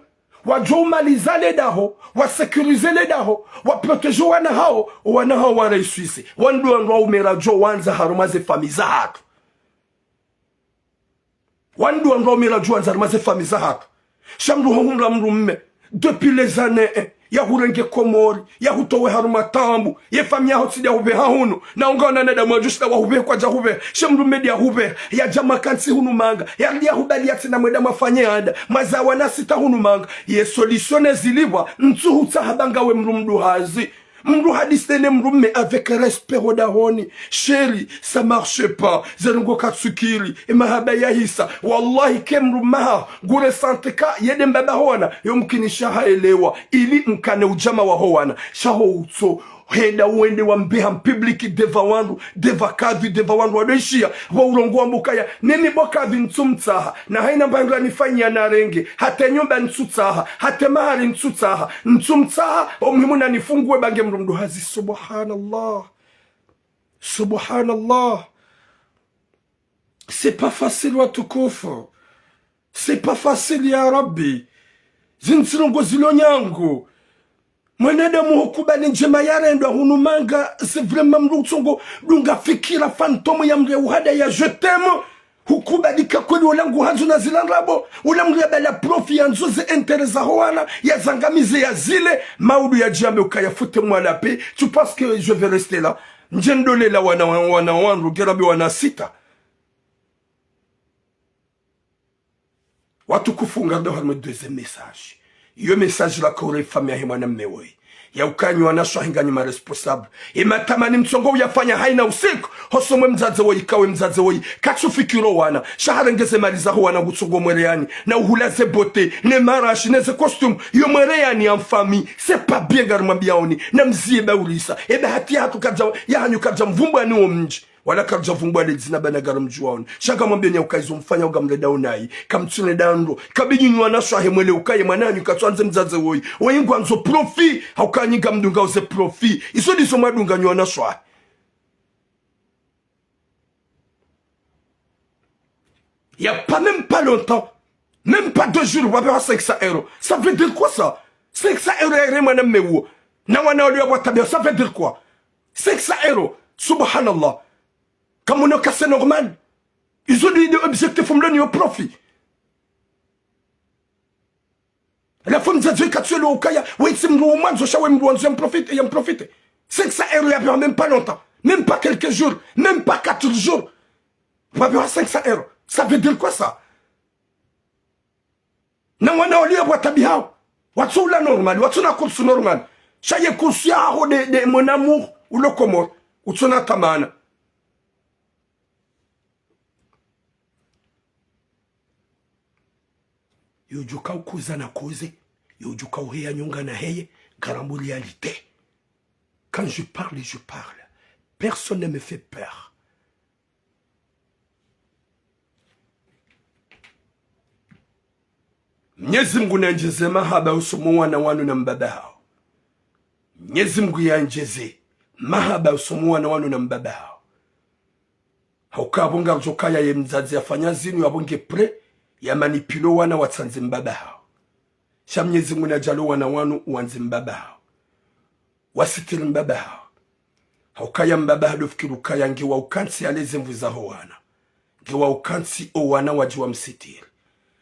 Wajou malizale daho, wa sécuriser le daho, wa protéger wana hao wa reisuisi. Wandu wanrua umerajo wanza harumaze famizatu. Wandu wanrua umerajo wanza harumaze famizatu. Shamdu hunra mrumme, depuis les années, ya hurenge komori, ya hutowe haruma tambu, ya famia hotida hube hahunu, na ungana nada mwajushida wa hube kwa jahube, shamdu media hube, ya jama kansi hunu manga, ya liya hubali yati na mweda mafanye hada, mazawa nasita hunu manga, ye solutione ziliwa, ntu hutahabanga we mrumdu hazi, mru hadistene mrumme avec respect hodahoni. Chéri, ça marche pas. Zerungo katsukiri. Mahaba ya hisa. Wallahi kemru maha. Gure santeka. Yede mbaba hoana. Yomkini shaha elewa. Ili mkane ujama wa hoana. Shaho utso. henda uende wambeha public deva wandu deva kadhi deva wandu wadoishia wa ulongo mbukaya nini bokadhi ntsumtsaha na haina mbangla nifanyia na renge hata nyumba ntsutsaha hata mahali ntsutsaha ntsumtsaha omuhimu na nifungue bange mrumdu hazi. Subhanallah, subhanallah. C'est pas facile watukufu, c'est pas facile ya Rabbi. Zinsilongo zilonyango mwanadamu hukubali njema yarendwa hunumanga. C'est vraiment mrutsongo dunga fikira fantomu ya mre uhada ya je t'aime hukubalika kweli ulangu hanzu na zilanrabo ulamria bala profi ya nzoze interesa hoana ya zangamize ya zile maudu ya jambe ukayafute mwala pe. Tu penses que je vais rester là? Njendole la wana wanru gerabi wana sita watu kufunga ndo harme deuxième message. Yo message la kore famia himana mmewe ya ukanyu wanaswa hinganyu ma responsable imatamani mtsongo uyafanya haina usiku hosomwe mzaze woyi kawe mzaze woyi katsufikiro wana shaharengeze maliza ho wana gutsongo mwereani na uhulaze bote ne marashi neze costume yo mwereani en famille. C'est pas bien garmambia oni na mzie baulisa ebe hati hatu kaja ya hanyu kaja mvumbu ani omji wala kaja vumbu ale zina bana garamjuwaoni shaka mwambia nya ukaizo mfanya ugamleda unai kamtsune dando kabinyu nywana swahe mwele ukaye mwananyu katwanze mzaze woyi wengu anzo profi haukanyi gamdunga uze profi iso diso mwadunga nywana swahe. Il y a pas même pas longtemps, même pas 2 jours, on va payer 500 €. Ça veut dire quoi ça? 500 €, ça veut dire quoi? 500 €, subhanallah. Comme on a cassé normal, ils ont dit l'objectif pour me donner au profit. La femme de Dieu qui a tué le Okaya, oui, c'est mon roman, je sais où il profite, il en profite. 500 €, il y a même pas longtemps, même pas quelques jours, même pas 4 jours. On va payer 500 €. Ça veut dire quoi ça? Na wana olia watabi hao. Watu ula normal, watu na kursu normal. Shaye kursu ya ho de mon amour ou le komor. Utuna tamana. Yojuka ukuza na koze. Yojuka uheya nyonga na heye. Garambuli réalité. Quand je parle, je parle. Personne ne me fait peur. Mwenyezi Mungu nanjeze mahaba usomo wana wanu na mbaba hao. Mwenyezi Mungu yanjeze mahaba usomo wana wanu na mbaba hao. Haukabonga jokaya ye mzazi afanya zinu yabonge pre ya manipilo wana watsanze mbaba hao. Sha Mwenyezi Mungu najalo wana wanu wanze mbaba hao. Wasitiri mbaba hao. Haukaya mbaba hado fikiru kaya ngewa ukansi aleze mvuza ho wana. Ngewa ukansi o wana wajiwa msitiri.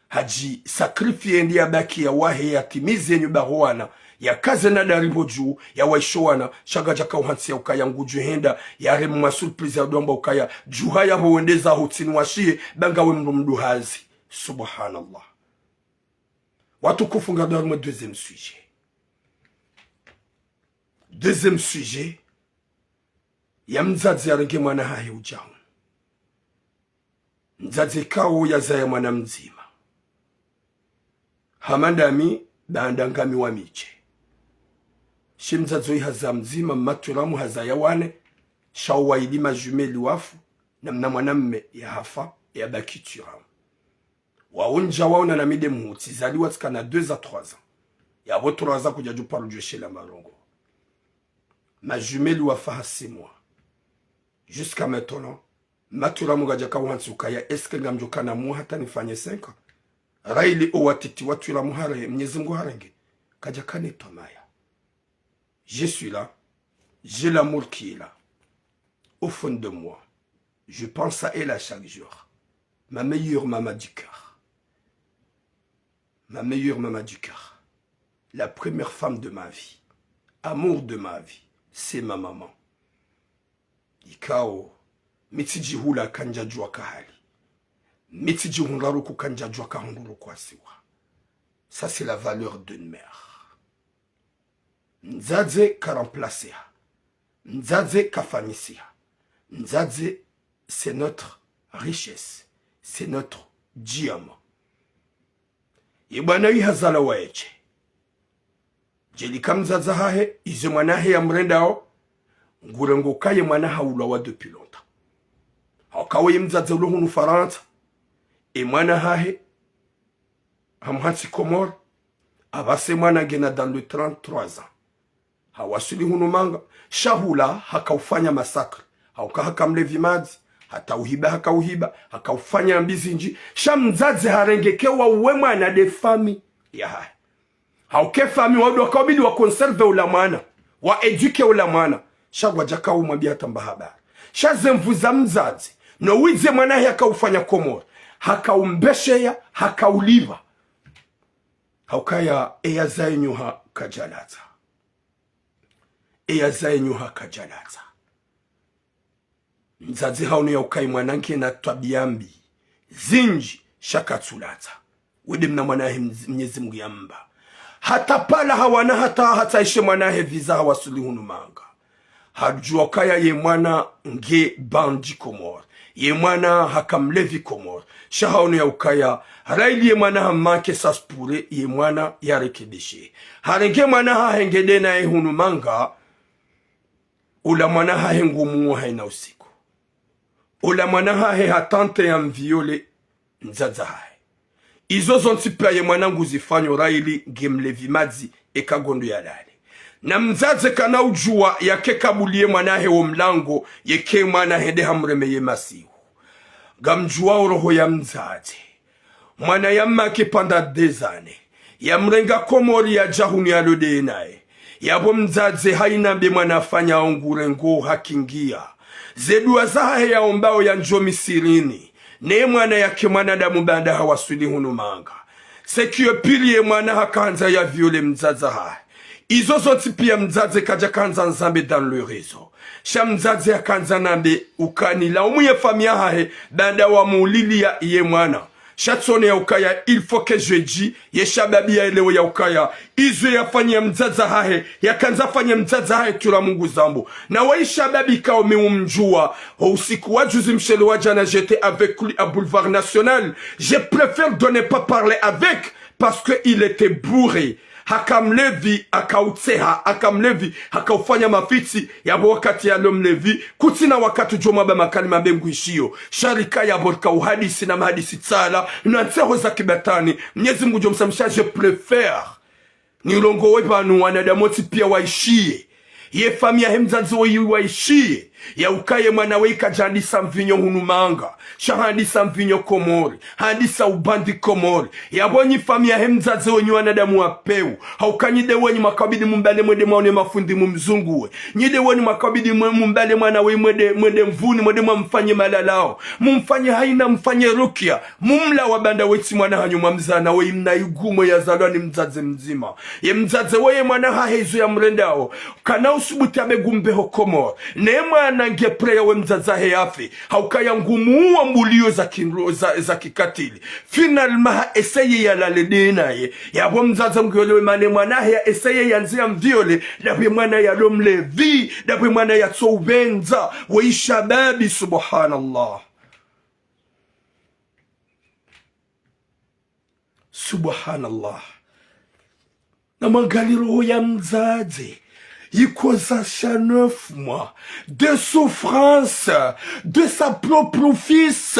Haji sakrifie ndi ya baki ya wahe ya timize nyu baroana ya kaze na daribo juu ya waishowana shaga jaka uhansi ya ukaya nguju henda ya remu masurprize ya duamba ukaya juha ya huwendeza hutini washie bangawe mduhazi. Subhanallah. Watu kufunga dorme deuxième sujet. Deuxième sujet ya mzazi ya renge mwana hae ujao. Mzazi kao ya zaya mwana mzima. Hamandami bandangami wa miche. Shimzazo haza mzima maturamu haza yawane. Shawa ilima jumeli wafu. Na mna mwanamme ya hafa ya baki turamu. Waunja wauna na mide muhuti. Zali watika na 2 à 3 ans. Ya voto raza kujaju paru jeshe la marongo. Ma jumeli wafa ha 6 mois. Jusqu'à maintenant. Maturamu gajaka wansuka ya eske ngamjoka na muha hata nifanye 5 ans. Raili owatiti watu la muhare Mwenyezi Mungu harenge kaja kane tomaya. Je suis là, j'ai l'amour qui est là au fond de moi. Je pense à elle à chaque jour. Ma meilleure maman du cœur. Ma meilleure maman du cœur. La première femme de ma vie. Amour de ma vie, c'est ma maman. Ikao mitiji hula kanja jua kahali. Mitiji hungaru kukanja jua kahunduru kwa siwa. Ça c'est la valeur d'une mère. Nzadze ka remplacer. Nzadze ka fanisia. Nzadze c'est notre richesse. C'est notre diamant. Ibana hazala waeche. Jelika mzaza hahe, ize mwanahe ya mrendao, ngurengo kaye mwana haulawa depuis longtemps hakawe mzaze uluhunu Faransa e mwana hahe hamhansi Komor abase mwana gena dans le 33 ans hawasuli hunu manga shahula hakaufanya masakre hakamlevi mazi hatauhiba hakaufanya mbizinji shamzaze harengekewa uwe mwana de fami ya hahe hauke fami wadu wakabili wa conserve ula mwana wa eduke ula mwana shagwa jaka umwambia tamba habari shazemvuza mzazi no wize mwana haka ufanya Komor hakaumbesheya hakauliva haukaya eyazayenyuha kajalaza mzazi haunu ya ukai mwananke na tabiambi zinji shakatsulaza wede mna mwanahe Mwenyezi Mungu yamba hata pala hawana hata ishe mwanahe viza hawasuli hunu manga hajua kaya ye mwana nge bandi Komor ye mwana hakamlevi Komor shahaunu ya ukaya haraili ye mwana hamanke saspure ye mwana yarekebishe harenge mwana hahengede na ye hunu manga ula mwana hahe ngumu haina usiku ula mwana hahe hatante ya mviole nzaza hahe izo zontipa ye mwana nguzifanyo raili gemlevi madzi ekagondo ya lale na mzaze kana ujua yake kabulie mwana he omlango yeke mwana hede hamremeye masihu gamjua roho ya mzaze mwana yamma kipanda dezane ya mrenga Komori ya jahuni ya lode nae yabo mzaze haina be mwana fanya ongurengo hakingia zedu azahe ya ombao ya njomi sirini ne mwana yake mwana damu banda hawasuli hunu manga sekio pili ye mwana hakanza ya viole mzaza hae izo zoti pia mzaze kaja kanza nzambe dans le réseau sha mzaze akanza nambe ukani la umuye famia hae banda wa mulili ya ye mwana shatsone ya ukaya il faut que je dis ye shababi ya elewe ya ukaya izo ya fanya mzaza hae ya kanza fanya mzaza hae tula Mungu zambo na wa shababi kao meumjua usiku wa juzi mshele wa jana j'étais avec lui à Boulevard National je préfère de ne pas parler avec parce que il était bourré hakamlevi akautseha akamlevi hakaufanya mafiti yabo wakati ya lomlevi kutina wakati joma ba makali mabemgu ishio sharika ya borka uhadisi na mahadisi tsala na nseho za kibatani Mwenyezi Mungu jomsamsha je préfère ni ulongo webanu wanadamoti pia waishie ye famia hemzazi waishie ya ukaye mwana weka jandisa mvinyo hunumanga shahadisa mvinyo Komori hadisa ubandi Komori ya bonyi famia hemzazi wenye wanadamu wapeu haukanyide wenye makabidi mumbale mwede maone mafundi mumzunguwe nyide wenye makabidi mumbale mwana we mwede mvuni mwede mfanye malalao mumfanye haina mfanye rukia mumla wabanda weti mwana hanyu mamzana we imna yugumo ya zalwa ni mzaze mzima ye mzaze weye mwana hahezo ya mrendao kana usubuti abegumbeho Komori nema nange preya we mzaza heafe haukaya ngumu wa mbulio za kikatili finalement eseye ya lalede naye yabo mzaza mgiole mane mwana ya eseye yanzia mviole dape mwana ya lomlevi dape mwana ya tsobenza we shababi subhanallah na mangali roho ya mzaze il causa 9 mois de souffrance de sa propre fils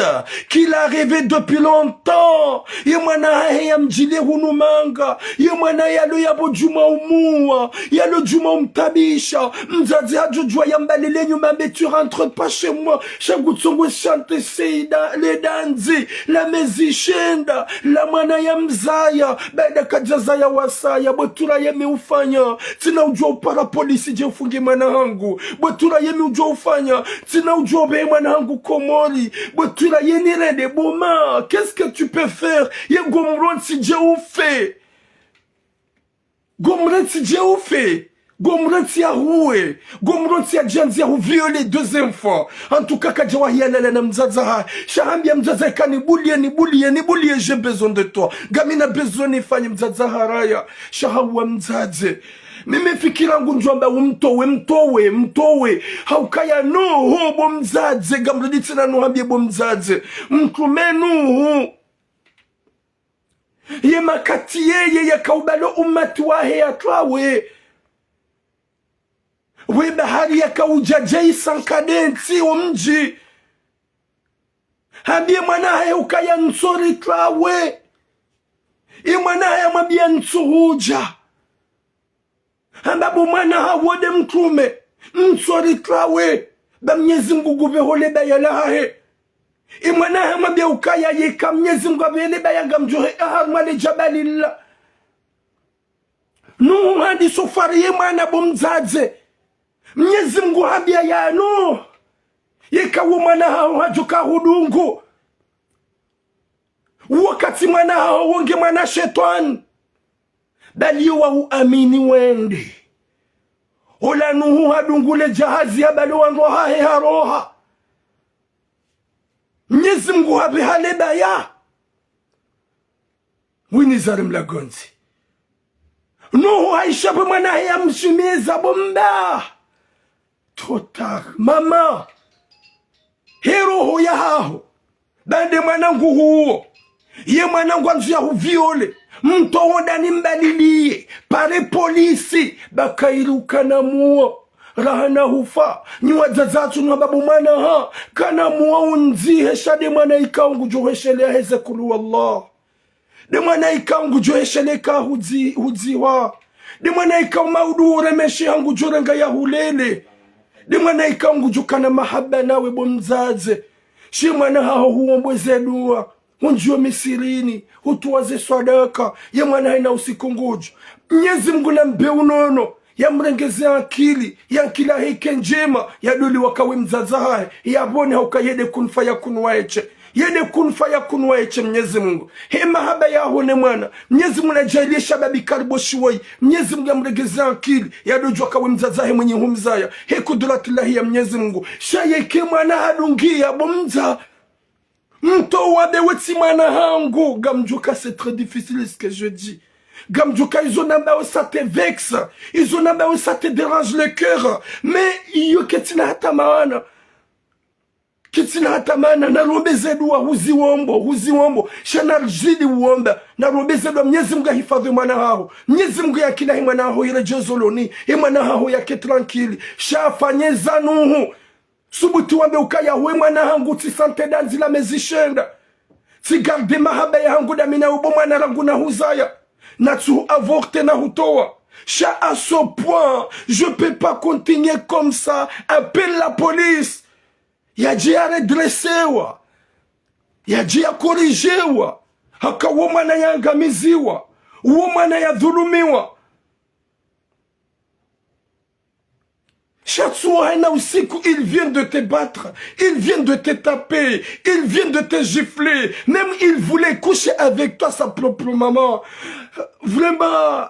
qu'il a rêvé depuis longtemps. Yemana ya mjile hunumanga, yemana yalo yabo juma umua, yalo juma umtabisha, mzazi hajujua yambalele nyuma mais tu rentres pas chez moi. Shagutsongo chante seida le danzi, la mezishenda, la mana ya mzaya, baada kajaza ya wasaya, botura yeme ufanya, tina ujua upara polisi je ufunge mwana hangu, botura yeme ujua ufanya, tina ujua ube mwana hangu Komori, botura yeni rende boma, qu'est-ce que tu peux faire? Ye gomron si je oufe, gomron si je oufe, gomron si ya huwe, gomron si ya janzi ya violé deuxième fois. En tout cas, kajawa hiyanele na mzaza, shahambi ya mzaza nibulie, j'ai besoin de toi. Gamina besoin nifanye mzaza haraya, shahawa mzaze. Mime fikira ngunjwamba mtowe haukaya nuhu bo mzaze gamrudi tina nuhambie bo mzaze mkumenu ye makati yeye ya kaubalo umati wahe atwawe we bahari ya kaujajei sankadensi omji habie mwana haya ukaya nsori trawe mwana haya mabia nsuhuja ambapo mwana hawode mtume nsori trawe ba Mwenyezi Mungu guvehole bayala hahe mwana haya mabia ukaya yeka Mwenyezi Mungu abele bayanga mjohe aharmale jabalillah Nuhu hadi safari mwana bomzaze Mwenyezi Mungu habia ya Nuhu yeka mwana hao hajuka hudungu wakati mwana hao wonge mwana shetani bali wa uamini wende ola Nuhu hadungule jahazi ya bali wanroha he haroha Mwenyezi Mungu habi haleba ya wini zarim la gonzi Nuhu haishabu mwana ya mshimiza bomba totar mama heroho ya hao bande mwanangu huo ye mwanangu anzu ya huviole mto wondani mbalilie pare polisi bakairuka na muo rahana hufa nywa zazatu na babu mwana ha kana muo unzihe shade mwana ikaungu joheshele heze kulu wallah de mwana ikaungu joheshele ka hudziwa de mwana ikaungu maudu uremeshi hangu jorenga ya hulele de mwana ikaungu jukana mahaba nawe bomzaze shi mwana hao huombweze dua unjio misirini hutuwaze sadaka ya mwana haina usikunguju Mwenyezi Mungu na mbe unono ya mrengeze akili ya kila heke njema ya duli wakawe mzaza hai ya bone hauka yede kunfa ya kunwaeche yede kunfa ya kunwaeche Mwenyezi Mungu he mahaba ya hone mwana Mwenyezi Mungu najalie shababi karibo shuwai Mwenyezi Mungu ya mrengeze akili ya dojo wakawe mzaza hai mwenye humzaya he kudratillahi ya Mwenyezi Mungu shayeke mwana hadungi ya bomza Mto wade weti mwana hangu Gamjuka c'est très difficile ce que je dis Gamjuka ils ont namba ça te vexe ils ont namba ça te dérange le cœur mais iyo ketina hatamana na rombeze dua huzi wombo shanal jidi uomba na rombeze dua Mwenyezi Mungu hifadhi mwana hao Mwenyezi Mungu ya kila mwana hao ile jezoloni mwana hao yake tranquille shafanyeza Nuhu subutu wambe ukaya we mwana hangu ti sante danzi la mezishenda ti garde mahaba ya hangu da mina ubo mwana rangu na huzaya na tu avorte na hutoa Cha à ce point je peux pas continuer comme ça appelle la police yaji ya redressewa yaji ya korijewa haka uo mwana ya angamiziwa uo mwana ya dhulumiwa Chaque soir, ils viennent de te battre, ils viennent de te taper, ils viennent de te gifler. Même ils voulaient coucher avec toi, sa propre maman. Vraiment,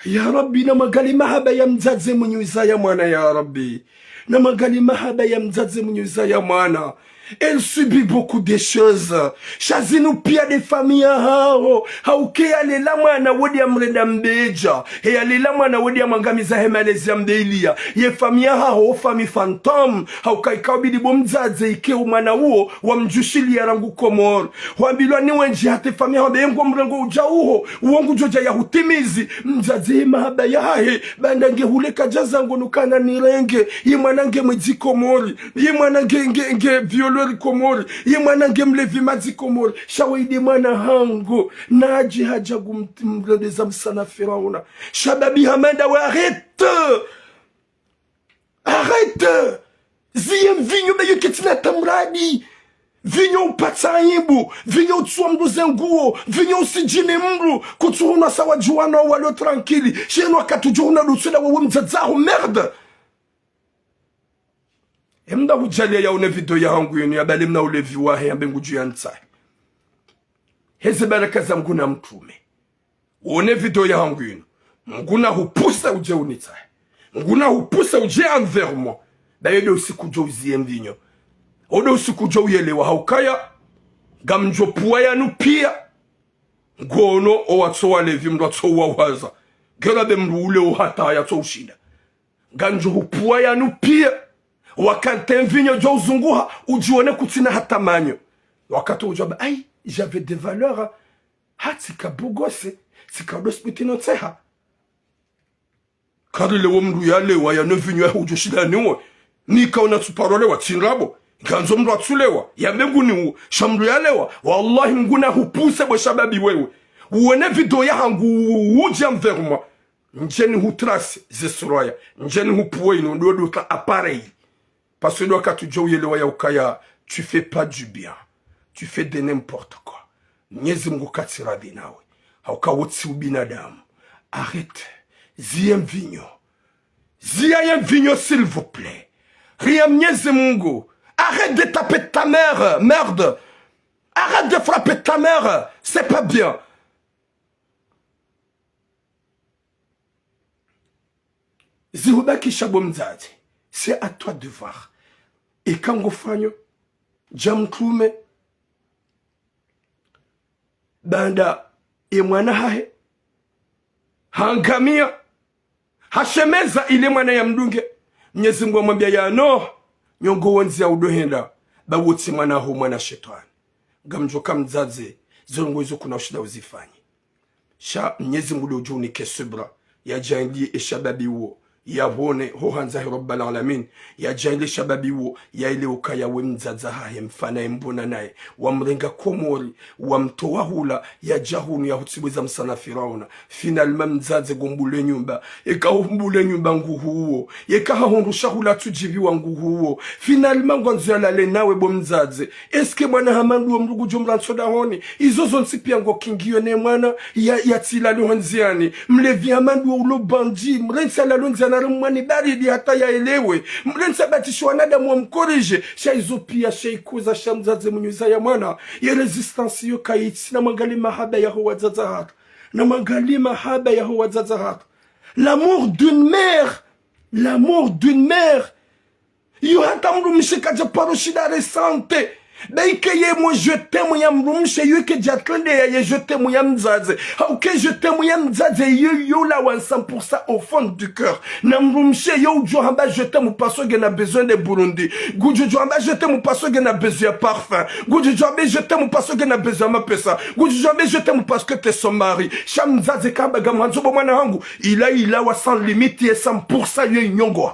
ya Rabbi, namagali mahaba ya mzaze mnyuza ya mwana ya Rabbi. Namagali mahaba ya mzaze mnyuza ya mwana. Elle subit beaucoup de choses. Chazinu pia de famille hao. Hauke alela mwana wodi ya mreda mbeja. He alela mwana wodi ya mangamiza hemalezi ya mdeilia. Ye famille hao famille fantôme. Hauka ikabidi bomzaze ike umana uo wa mjushili ya rangu komoro. Wambilwa ni wenji hate famille hao beyengu mrengo uja uho. Uongu joja ya hutimizi. Mzaze mahaba ya hae. Bandange huleka jazangu nukana nirenge. Ye mwanange mwezi komori. Ye mwanange nge violo komori ye mwana ngemlevi mazi komori shawaidi mwana hangu naji haja gumtimreleza msana Firauna shababi hamanda wa arrête ziye vinyo beyo ketina tamradi vinyo upata imbu vinyo utsua mduze nguo vinyo usijini mru kutuhuna sawa juwana walio tranquili shenu wakatujuhuna lusula wawe mzazahu merde Emda hujalia ya une video ya hangu yunu ya bali mna ulevi wahe ya mbengu juu ya ntsai. Heze baraka za mguna mtume. Une video ya hangu yunu. Mguna hupusa uje unitsai. Mguna hupusa uje envers moi. Da yode usiku jo uzie mvinyo. Ode usiku jo uyelewa haukaya. Gamjo puwa ya nupia. Ngono o watso walevi mdu watso wawaza. Gera be mdu ule uhata ya to ushida. Ganjo hupuwa ya nupia. Wakati mvinyo jo uzunguha ujione kutina hata manyo wakati ujoba ai j'avais des valeurs hati kabugose sikadospitino tseha Karile wa mru ya lewa ya nevinyo ya hujoshida niwe. Nika unatuparole wa tinrabo. Ganzo mru atulewa. Ya mengu niwe. Shamru ya lewa. Wallahi mguna hupuse we shababi wewe. Uwene video ya hangu ujia mveruma. Njeni hutrasi zesroya. Njeni hupuwe ino. Ndio duka appareil. Parce que quand tu joues le ukaya, tu fais pas du bien. Tu fais de n'importe quoi. Nyezi Mungu katira binawe. Hauka wotsi ubinadamu. Arrête. Ziem vigno. Ziem vigno s'il vous plaît. Rien Nyezi Mungu. Arrête de taper ta mère. Merde. Arrête de frapper ta mère. C'est pas bien. Zirubaki Shabomzadi. C'est à toi de voir. Et quand vous faites, jam krume, banda, et mwana hahe, hangamia, hashemeza ile mwana ya mdunge, Mwenyezi Mungu amwambia ya no, nyongo wanzi ya udohenda, bawuti mwana ho mwana shetani. Gamjoka mzaze, zongo hizo kuna ushida uzifanye. Sha Mwenyezi Mungu lojo ni kesubra, ya jangli e shababi uo. Ya bone ho hanza rabbal alamin ya jaile shababi wo ya ile ukaya we mzaza haye mfana mbona naye wamrenga komori wamtoa hula ya jahunu ya hutibweza msana Firauna finalement mzaze gombule nyumba ekahumbule nyumba nguhuo yekahahondusha hula tujivi wangu huo finalement ngwanzo yalale nawe bo mzaze eske mwana hamandu mrugu jumla nsoda honi izo zonsi pia ngo kingiyo ne mwana ya tila luhanziani mlevi hamandu ulo bandi mrensa la lunziana mwani baridi hata ya elewe mlensa batishwa nada mwamkorije shaizo pia shaikuza shamzaze mnyuza ya mwana ya resistance yo kaiti na mangali mahaba ya huwa zazahata na mangali mahaba ya huwa zazahata l'amour d'une mère yo hata mrumishika japaroshida resante Beike ye mo je t'aime ya mrumshe yuke jatlende ya je t'aime ya mzaze. Ok je t'aime ya mzaze yo la 100% au fond du cœur. Na mrumshe yo jo hamba je t'aime parce que na besoin de Burundi. Gujo jo hamba je t'aime parce que na besoin de parfum. Gujo jo hamba je t'aime parce que na besoin ma pesa. Gujo jo hamba je t'aime parce que t'es son mari. Sham mzaze kamba gamanzo bo mwana hangu. Il a wa sans limite et 100% yo nyongo.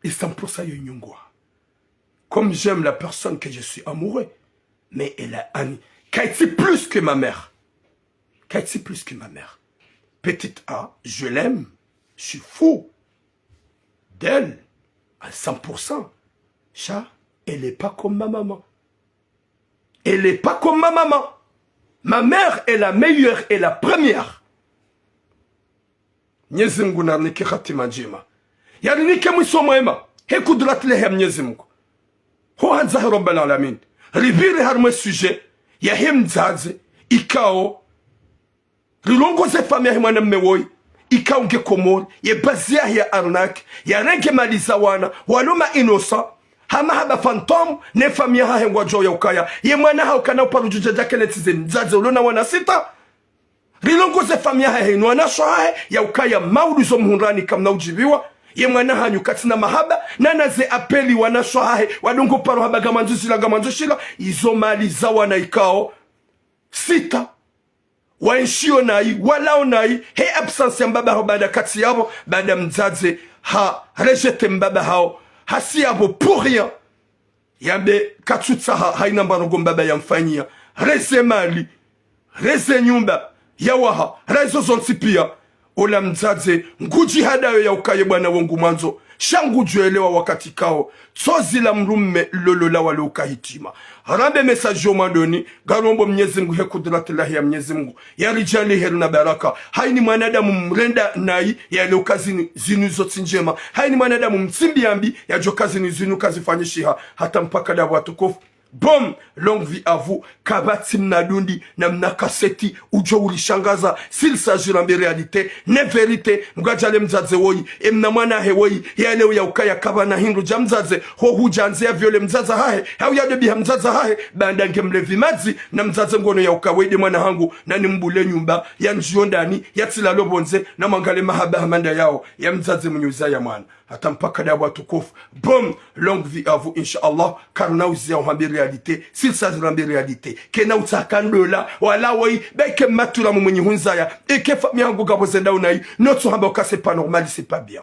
Et 100% yo nyongo. Comme j'aime la personne que je suis amoureux. Mais elle a Annie. Kaiti plus que ma mère. Kaiti plus que ma mère. Petite A, je l'aime. Je suis fou d'elle. À 100%. Chat, elle n'est pas comme ma maman. Elle n'est pas comme ma maman. Ma mère est la meilleure et la première. Nyezimungu na niki khatima njema. Yani nike mwisomwema. Hekudrat lehem Nyezimungu. Ho hanza rabbal alamin ribiri harmo sujet ya hemzaze ikao rilongo ze famia himana mmewoy ikao nge komori ye bazia ya arnak ya renge maliza wana waluma inosa hama haba phantom ne famia ha hengwa jo ya ukaya ye mwana ha ukana uparujuja jake letize mzaze ulona wana sita rilongo ze famia ha hinu wana shoha ya ukaya maulizo mhunrani kamna ujibiwa ye mwana hanyu katina mahaba nana ze apeli wanashohahe wadungo paro haba gamanzo shila izo mali za wana ikao sita wainshio nai walao nai he absence ya mbaba hao baada kati yabo baada mzaze ha rejete mbaba hao hasi yabo pour rien yambe katutsa haina mbarongo mbaba ya mfanyia reze mali reze nyumba yawaha rezo zontipia ola mzaze nguji hadayo ya ukaye bwana wangu mwanzo shangu juelewa wakati kao tsozi la mrumme lolo la wale ukahitima harambe message mandoni garombo Mwenyezi Mungu hekudratillahi ya Mwenyezi Mungu ya rijali heri na baraka haini mwanadamu mrenda nai ya leo kazi zinu zote njema haini mwanadamu mtsimbiambi ya jo kazi ni zinu kazi fanyishiha hata mpaka da watukufu. Bon, longue vie à vous. Kabati mnadundi na mnakaseti ujo ulishangaza. S'il s'agit en réalité, ne vérité. Mgajale mzaze woi. E mnamwana he woi. Ya leo ya ukaya kabana hindu jamzaze. Ho hujanze ya viole mzaza hahe. Hau ya debi ha mzaza hahe. Bandange mlevi mazi. Na mzaze ngono ya ukawede mwana hangu. Na ni mbule nyumba. Ya njiondani. Ya tila lobonze. Na mangale mahaba hamanda yao. Ya mzaze mnyuza ya mwana. Hata mpaka da watukufu. Bon, longue vie à vous, inshallah. Karna uzia uhambiri réalité s'il s'agit de réalité kena utakandola wala wai beke matula mwenye hunzaya eke famia ngo gabo zenda unai notre hamba c'est pas normal c'est pas bien